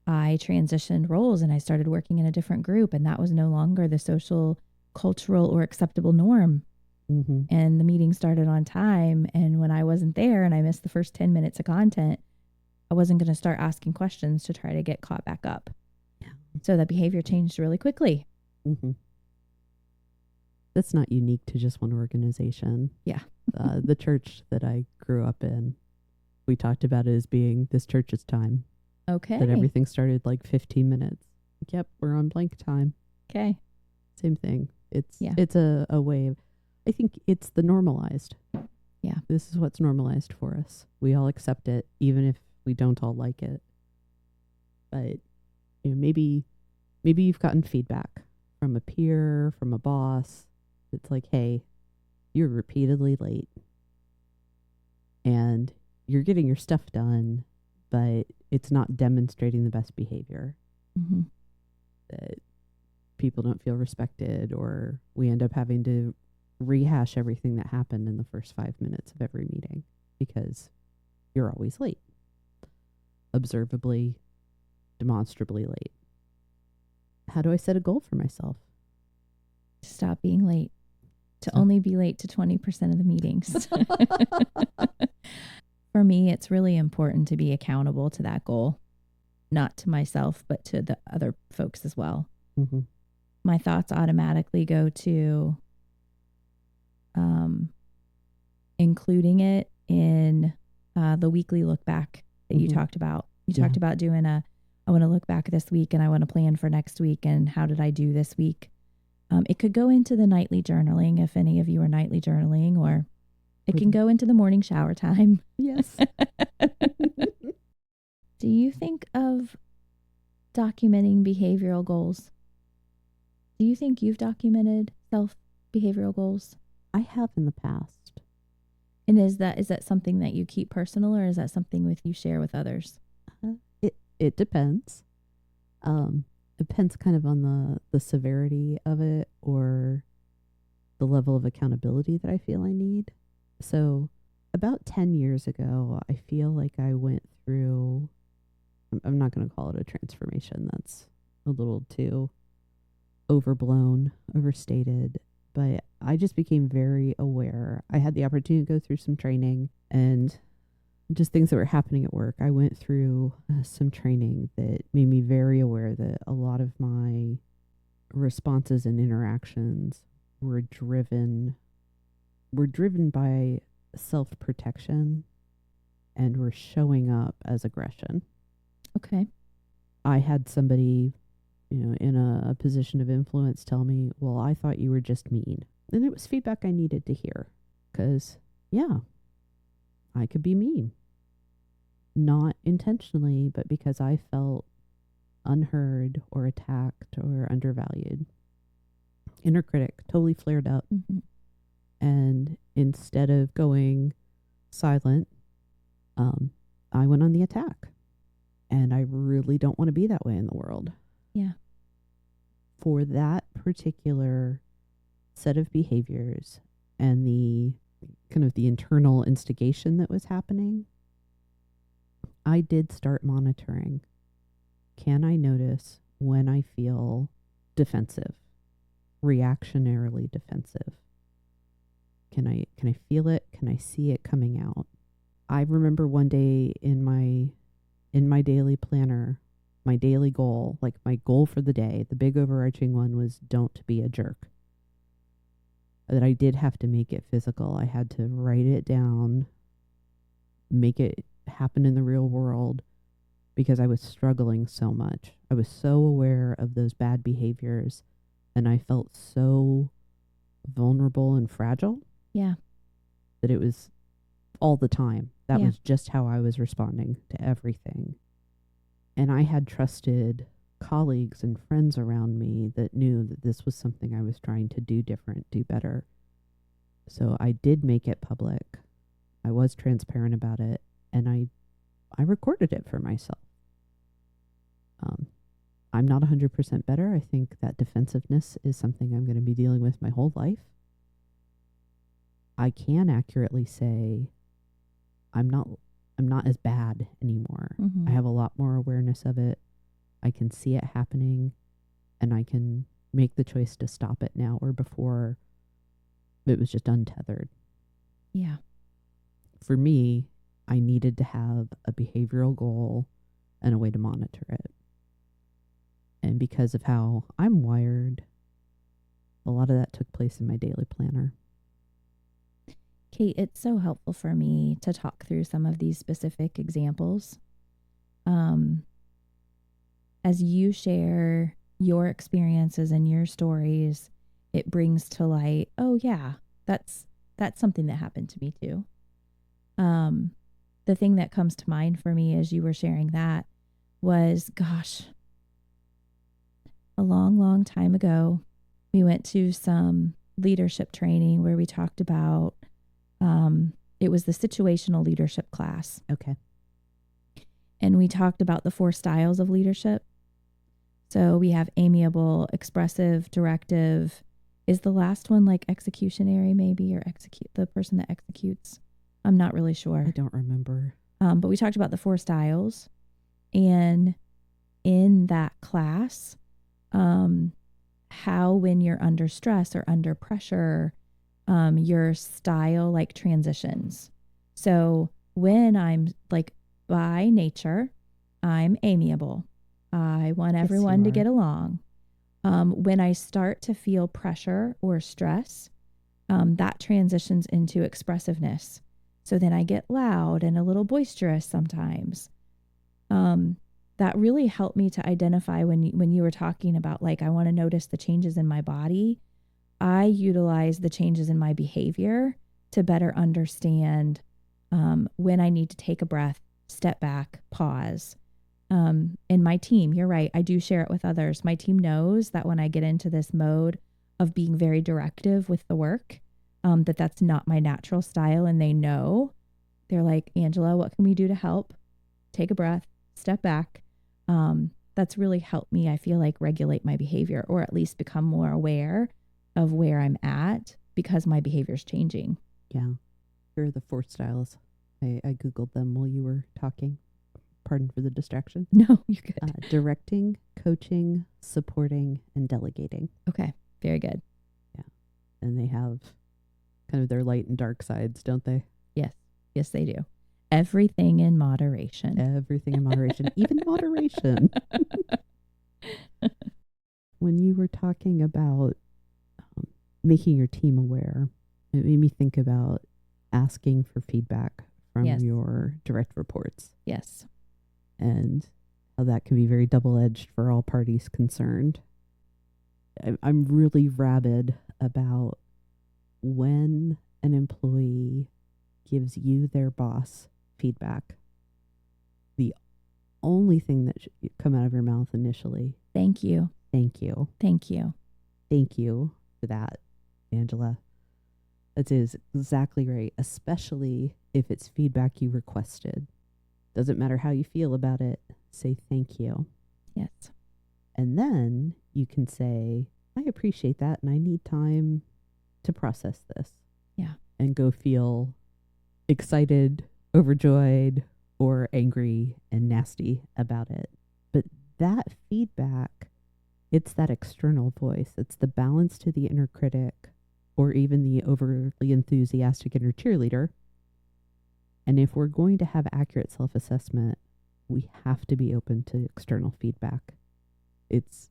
I transitioned roles and I started working in a different group, and that was no longer the social, cultural, or acceptable norm. Mm-hmm. And the meeting started on time. And when I wasn't there and I missed the first 10 minutes of content, I wasn't going to start asking questions to try to get caught back up. Yeah. So that behavior changed really quickly. Mm-hmm. That's not unique to just one organization. Yeah. The church that I grew up in, we talked about it as being this church's time. Okay. That everything started like 15 minutes. Yep, we're on blank time. Okay. Same thing. It's Yeah. a way of, I think it's the normalized. Yeah. This is what's normalized for us. We all accept it, even if we don't all like it. But maybe you've gotten feedback from a peer, from a boss. It's like, hey, you're repeatedly late. And you're getting your stuff done, but it's not demonstrating the best behavior. Mm-hmm. That people don't feel respected, or we end up having to rehash everything that happened in the first 5 minutes of every meeting because you're always late. Observably, demonstrably late. How do I set a goal for myself? To stop being late. To only be late to 20% of the meetings. For me, it's really important to be accountable to that goal. Not to myself, but to the other folks as well. Mm-hmm. My thoughts automatically go to including it in the weekly look back that you talked about. You talked about doing I want to look back this week and I want to plan for next week and how did I do this week? It could go into the nightly journaling if any of you are nightly journaling, or it can go into the morning shower time. Yes. Do you think of documenting behavioral goals? Do you think you've documented self-behavioral goals? I have in the past. And is that something that you keep personal, or is that something you share with others? It depends. Depends kind of on the severity of it or the level of accountability that I feel I need. So about 10 years ago, I feel like I went through, I'm not going to call it a transformation. That's a little too overblown, overstated. But I just became very aware. I had the opportunity to go through some training and just things that were happening at work. I went through some training that made me very aware that a lot of my responses and interactions were driven by self-protection and were showing up as aggression. Okay. I had somebody in a position of influence tell me, well, I thought you were just mean. And it was feedback I needed to hear because, yeah, I could be mean. Not intentionally, but because I felt unheard or attacked or undervalued. Inner critic totally flared up. Mm-hmm. And instead of going silent, I went on the attack. And I really don't want to be that way in the world. Yeah. For that particular set of behaviors and the kind of the internal instigation that was happening, I did start monitoring. Can I notice when I feel defensive, reactionarily defensive? Can I feel it? Can I see it coming out? I remember one day in my daily planner, my daily goal, like my goal for the day, the big overarching one was don't be a jerk. That I did have to make it physical. I had to write it down, make it happen in the real world because I was struggling so much. I was so aware of those bad behaviors and I felt so vulnerable and fragile. Yeah. That it was all the time. That Yeah. was just how I was responding to everything. And I had trusted colleagues and friends around me that knew that this was something I was trying to do different, do better. So I did make it public. I was transparent about it, and I recorded it for myself. I'm not 100% better. I think that defensiveness is something I'm going to be dealing with my whole life. I can accurately say I'm not as bad anymore. Mm-hmm. I have a lot more awareness of it. I can see it happening and I can make the choice to stop it now or before it was just untethered. Yeah. For me, I needed to have a behavioral goal and a way to monitor it. And because of how I'm wired, a lot of that took place in my daily planner. Kate, it's so helpful for me to talk through some of these specific examples. As you share your experiences and your stories, it brings to light, oh yeah, that's something that happened to me too. The thing that comes to mind for me as you were sharing that was, gosh, a long, long time ago, we went to some leadership training where we talked about, it was the situational leadership class. Okay. And we talked about the 4 styles of leadership. So we have amiable, expressive, directive. Is the last one like executionary maybe, or execute the person that executes? I'm not really sure. I don't remember. But we talked about the 4 styles. And in that class, how when you're under stress or under pressure, your style like transitions. So when I'm like by nature, I'm amiable. I want everyone to get along. When I start to feel pressure or stress, that transitions into expressiveness. So then I get loud and a little boisterous sometimes. That really helped me to identify when you were talking about, like, I want to notice the changes in my body. I utilize the changes in my behavior to better understand when I need to take a breath, step back, pause. In my team, you're right, I do share it with others. My team knows that when I get into this mode of being very directive with the work, that's not my natural style, and they know. They're like, Angela, what can we do to help? Take a breath, step back. That's really helped me, I feel like, regulate my behavior, or at least become more aware of where I'm at because my behavior is changing. Yeah. Here are the 4 styles. I Googled them while you were talking. Pardon for the distraction. No, you're good. Directing, coaching, supporting, and delegating. Okay. Very good. Yeah. And they have kind of their light and dark sides, don't they? Yes. Yes, they do. Everything in moderation. Everything in moderation. Even moderation. When you were talking about making your team aware, it made me think about asking for feedback from Yes. your direct reports. Yes. And how that can be very double-edged for all parties concerned. I'm really rabid about when an employee gives you, their boss, feedback. The only thing that should come out of your mouth initially, Thank you. thank you. Thank you. Thank you for that, Angela. That is exactly right, especially if it's feedback you requested. Doesn't matter how you feel about it, say thank you. Yes. And then you can say, I appreciate that and I need time to process this. Yeah. And go feel excited, overjoyed, or angry and nasty about it. But that feedback, it's that external voice. It's the balance to the inner critic or even the overly enthusiastic inner cheerleader. And if we're going to have accurate self-assessment, we have to be open to external feedback. It's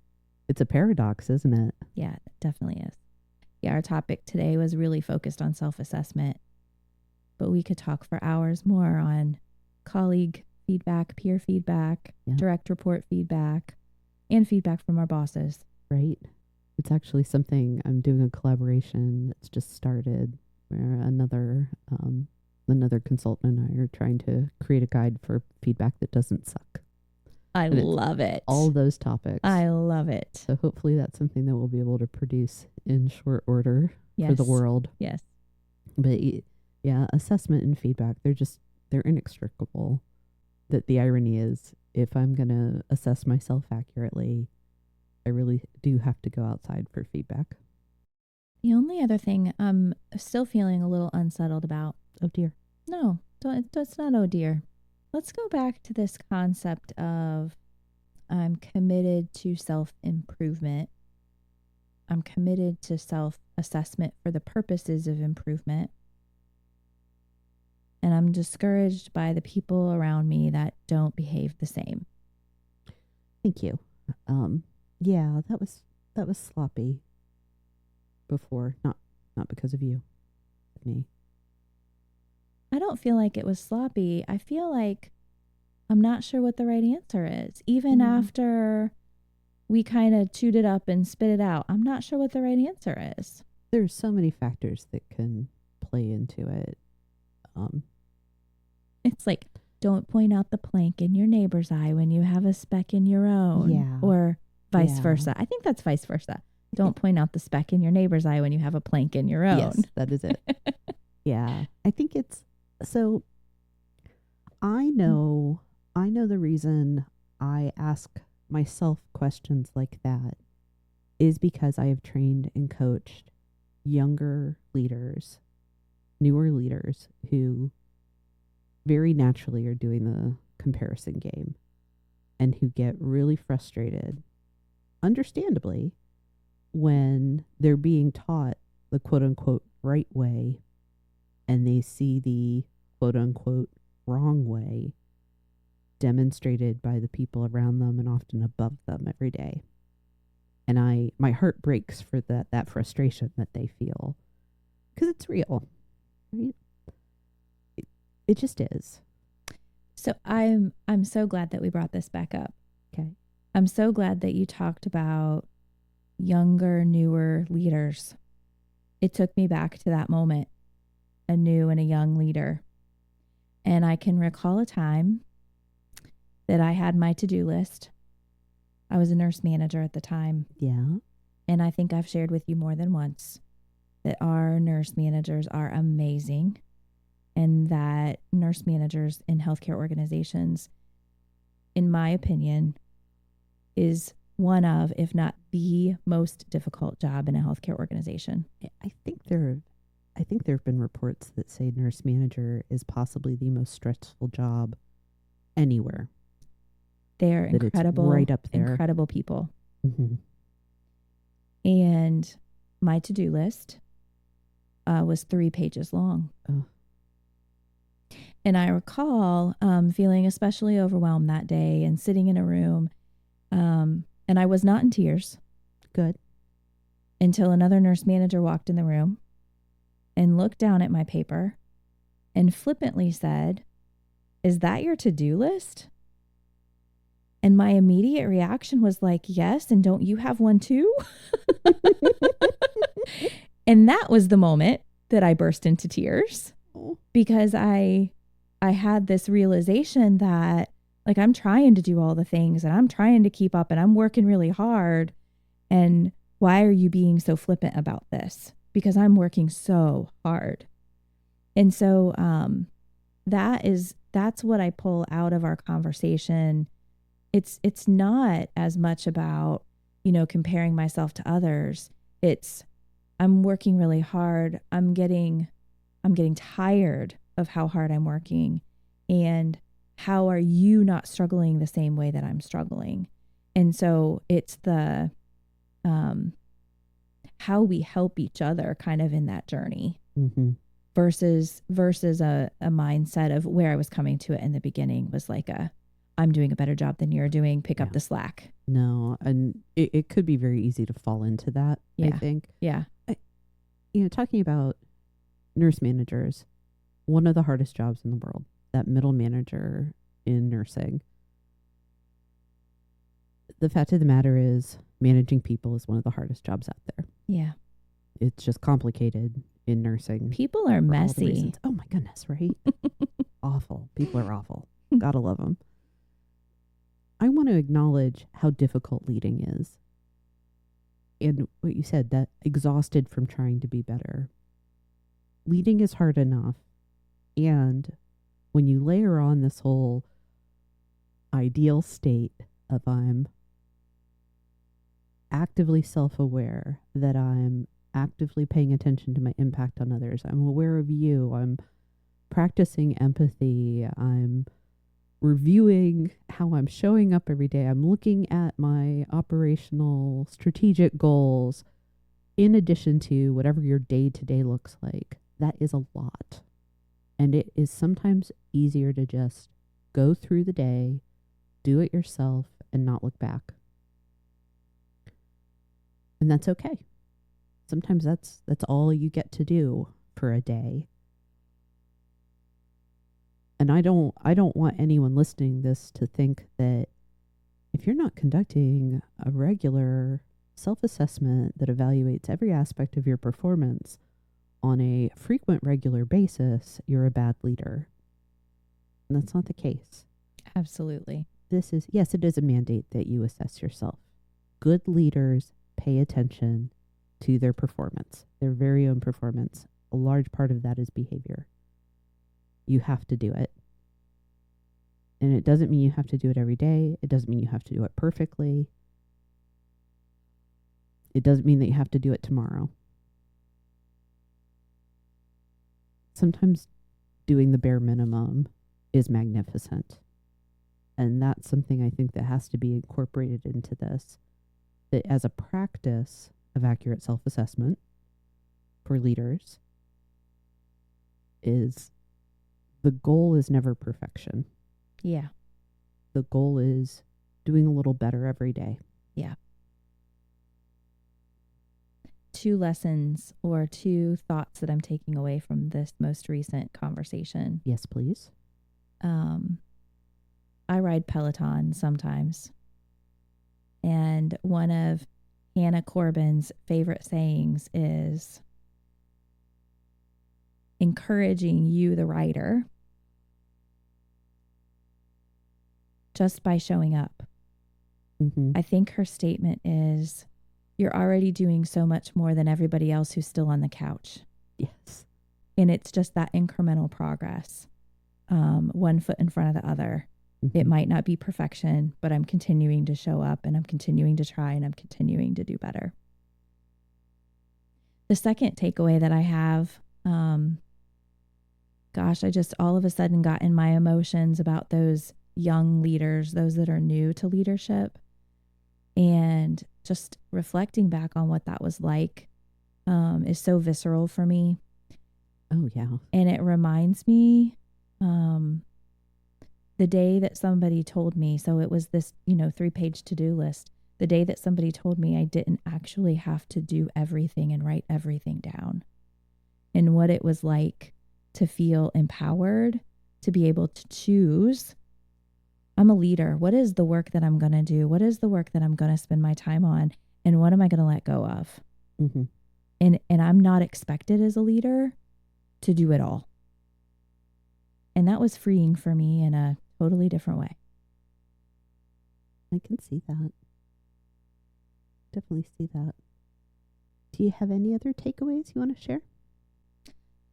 a paradox, isn't it? Yeah, it definitely is. Yeah, our topic today was really focused on self-assessment, but we could talk for hours more on colleague feedback, peer feedback, direct report feedback, and feedback from our bosses. Right. It's actually something I'm doing a collaboration that's just started where another consultant and I are trying to create a guide for feedback that doesn't suck. I love it. All those topics. I love it. So hopefully that's something that we'll be able to produce in short order for the world. Yes. But yeah, assessment and feedback, they're inextricable. That the irony is, if I'm going to assess myself accurately, I really do have to go outside for feedback. The only other thing I'm still feeling a little unsettled about. Oh dear. No, it's not oh dear. Let's go back to this concept of I'm committed to self-improvement. I'm committed to self-assessment for the purposes of improvement. And I'm discouraged by the people around me that don't behave the same. Thank you. Yeah, that was sloppy before, not because of you, but me. I don't feel like it was sloppy. I feel like I'm not sure what the right answer is. Even after we kind of chewed it up and spit it out, I'm not sure what the right answer is. There's so many factors that can play into it. It's like, don't point out the plank in your neighbor's eye when you have a speck in your own. Yeah. Or vice versa. I think that's vice versa. Don't point out the speck in your neighbor's eye when you have a plank in your own. Yes, that is it. Yeah. I think it's, so I know the reason I ask myself questions like that is because I have trained and coached younger leaders, newer leaders who very naturally are doing the comparison game and who get really frustrated, understandably, when they're being taught the quote unquote right way and they see the quote unquote wrong way demonstrated by the people around them and often above them every day. And my heart breaks for that frustration that they feel, because it's real, right? It just is. So I'm so glad that we brought this back up. Okay. I'm so glad that you talked about younger, newer leaders. It took me back to that moment, a new and a young leader. And I can recall a time that I had my to-do list. I was a nurse manager at the time. Yeah. And I think I've shared with you more than once that our nurse managers are amazing, and that nurse managers in healthcare organizations, in my opinion, is one of, if not the most difficult job in a healthcare organization. I think there have been reports that say nurse manager is possibly the most stressful job anywhere. They're incredible, right up there. Incredible people. Mm-hmm. And my to-do list was 3 pages long. Oh. And I recall feeling especially overwhelmed that day and sitting in a room. And I was not in tears. Good. Until another nurse manager walked in the room and looked down at my paper and flippantly said, "Is that your to-do list?" And my immediate reaction was like, yes. And don't you have one too? And that was the moment that I burst into tears, because I had this realization that, like, I'm trying to do all the things and I'm trying to keep up and I'm working really hard. And why are you being so flippant about this? Because I'm working so hard. And so that's what I pull out of our conversation. It's not as much about, comparing myself to others. It's, I'm working really hard. I'm getting tired of how hard I'm working. And how are you not struggling the same way that I'm struggling? And so it's the how we help each other kind of in that journey, versus a mindset of where I was coming to it in the beginning was like I'm doing a better job than you're doing. Pick up the slack. No, and it could be very easy to fall into that, I think. Yeah. Talking about nurse managers, one of the hardest jobs in the world, that middle manager in nursing. The fact of the matter is, managing people is one of the hardest jobs out there. Yeah. It's just complicated in nursing. People are messy. Oh my goodness, right? Awful. People are awful. Gotta love them. I want to acknowledge how difficult leading is. And what you said, that exhausted from trying to be better. Leading is hard enough. And when you layer on this whole ideal state of I'm actively self-aware, that I'm actively paying attention to my impact on others, I'm aware of you, I'm practicing empathy, I'm reviewing how I'm showing up every day, I'm looking at my operational strategic goals, in addition to whatever your day-to-day looks like. That is a lot. And it is sometimes easier to just go through the day, do it yourself, and not look back. And that's okay. Sometimes that's all you get to do for a day. And I don't want anyone listening this to think that if you're not conducting a regular self-assessment that evaluates every aspect of your performance on a frequent, regular basis, you're a bad leader. And that's not the case. Absolutely. Yes, it is a mandate that you assess yourself. Good leaders pay attention to their performance, their very own performance. A large part of that is behavior. You have to do it. And it doesn't mean you have to do it every day. It doesn't mean you have to do it perfectly. It doesn't mean that you have to do it tomorrow. Sometimes doing the bare minimum is magnificent. And that's something I think that has to be incorporated into this. That as a practice of accurate self-assessment for leaders, is the goal is never perfection. Yeah. The goal is doing a little better every day. Yeah. 2 lessons or 2 thoughts that I'm taking away from this most recent conversation. Yes, please. I ride Peloton sometimes. And one of Hannah Corbin's favorite sayings is encouraging you, the rider, just by showing up. I think her statement is, you're already doing so much more than everybody else who's still on the couch. Yes. And it's just that incremental progress, one foot in front of the other. It might not be perfection, but I'm continuing to show up and I'm continuing to try and I'm continuing to do better. The second takeaway that I have, I just all of a sudden got in my emotions about those young leaders, those that are new to leadership, and just reflecting back on what that was like is so visceral for me. Oh, yeah. And it reminds me the day that somebody told me, so it was this, 3-page to-do list. The day that somebody told me I didn't actually have to do everything and write everything down, and what it was like to feel empowered, to be able to choose I'm a leader. What is the work that I'm going to do? What is the work that I'm going to spend my time on? And what am I going to let go of? Mm-hmm. And I'm not expected as a leader to do it all. And that was freeing for me in a totally different way. I can see that. Definitely see that. Do you have any other takeaways you want to share?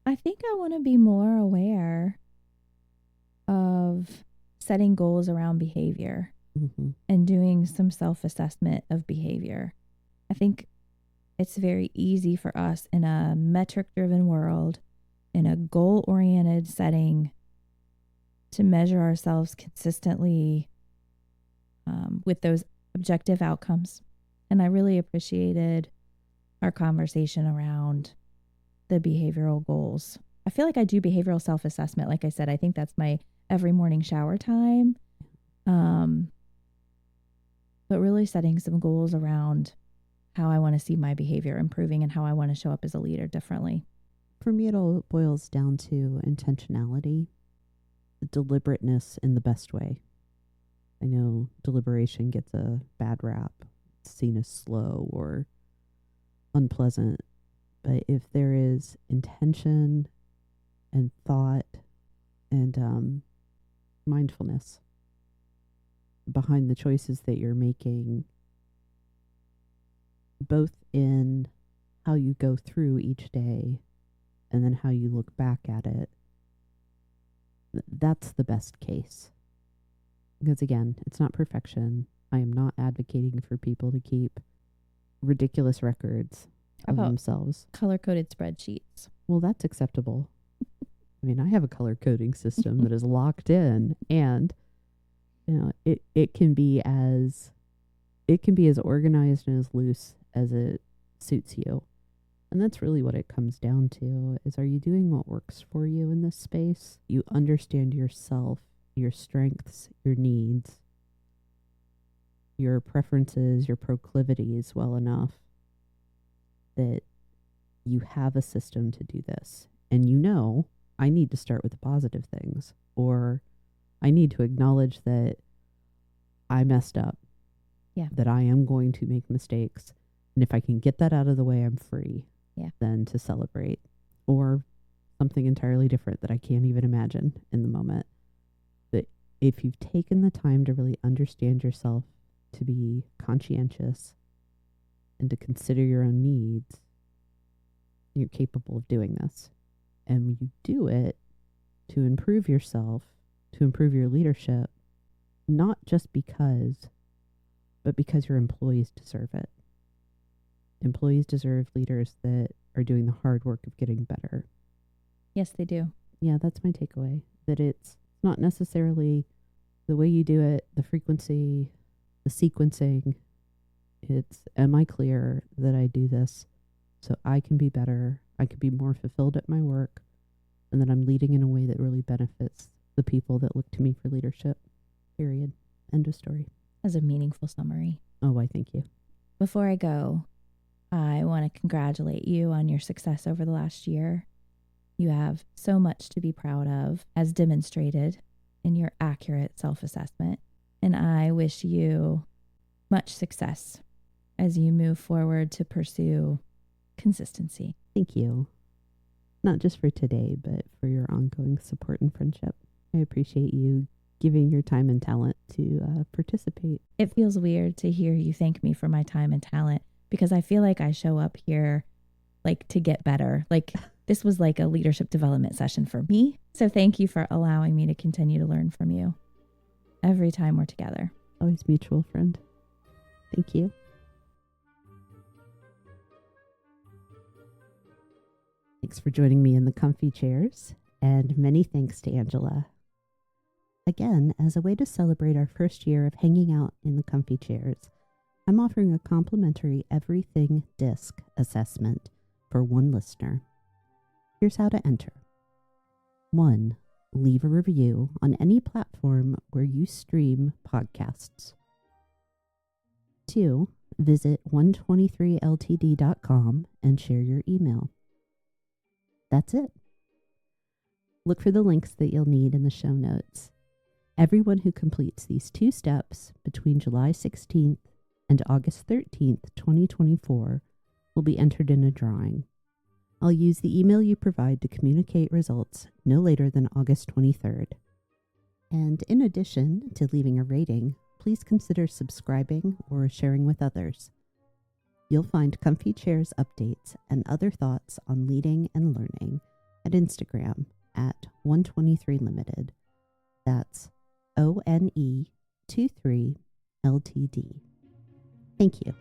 I think I want to be more aware of setting goals around behavior and doing some self-assessment of behavior. I think it's very easy for us in a metric-driven world, in a goal-oriented setting, to measure ourselves consistently with those objective outcomes. And I really appreciated our conversation around the behavioral goals. I feel like I do behavioral self-assessment. Like I said, I think that's my every morning shower time. But really setting some goals around how I want to see my behavior improving and how I want to show up as a leader differently. For me, it all boils down to intentionality, deliberateness in the best way. I know deliberation gets a bad rap. It's seen as slow or unpleasant. But if there is intention and thought and mindfulness behind the choices that you're making, both in how you go through each day and then how you look back at it, that's the best case. Because again, it's not perfection. I am not advocating for people to keep ridiculous records of themselves. Color-coded spreadsheets. Well, that's acceptable. I mean, I have a color coding system that is locked in, and it can be as organized and as loose as it suits you. And that's really what it comes down to, is are you doing what works for you in this space? You understand yourself, your strengths, your needs, your preferences, your proclivities well enough that you have a system to do this. And I need to start with the positive things, or I need to acknowledge that I messed up. Yeah. That I am going to make mistakes. And if I can get that out of the way, I'm free. Yeah. Then to celebrate. Or something entirely different that I can't even imagine in the moment. But if you've taken the time to really understand yourself, to be conscientious, and to consider your own needs, you're capable of doing this. And you do it to improve yourself, to improve your leadership, not just because, but because your employees deserve it. Employees deserve leaders that are doing the hard work of getting better. Yes, they do. Yeah, that's my takeaway. That it's not necessarily the way you do it, the frequency, the sequencing. It's, am I clear that I do this so I can be better, I can be more fulfilled at my work, and that I'm leading in a way that really benefits the people that look to me for leadership. Period. End of story. As a meaningful summary. Oh, I thank you. Before I go, I want to congratulate you on your success over the last year. You have so much to be proud of, as demonstrated in your accurate self-assessment. And I wish you much success as you move forward to pursue consistency. Thank you. Not just for today, but for your ongoing support and friendship. I appreciate you giving your time and talent to participate. It feels weird to hear you thank me for my time and talent, because I feel like I show up here like to get better. Like this was like a leadership development session for me. So thank you for allowing me to continue to learn from you every time we're together. Always mutual, friend. Thank you. Thanks for joining me in the comfy chairs, and many thanks to Angela. Again, as a way to celebrate our first year of hanging out in the comfy chairs, I'm offering a complimentary Everything Disc assessment for one listener. Here's how to enter. 1. Leave a review on any platform where you stream podcasts. 2. Visit Onetwentythree.ltd.com and share your email. That's it. Look for the links that you'll need in the show notes. Everyone who completes these 2 steps between July 16th and August 13th, 2024, will be entered in a drawing. I'll use the email you provide to communicate results no later than August 23rd. And in addition to leaving a rating, please consider subscribing or sharing with others. You'll find Comfy Chairs updates and other thoughts on leading and learning at Instagram at Onetwentythree Limited. That's Onetwentythree Ltd. Thank you.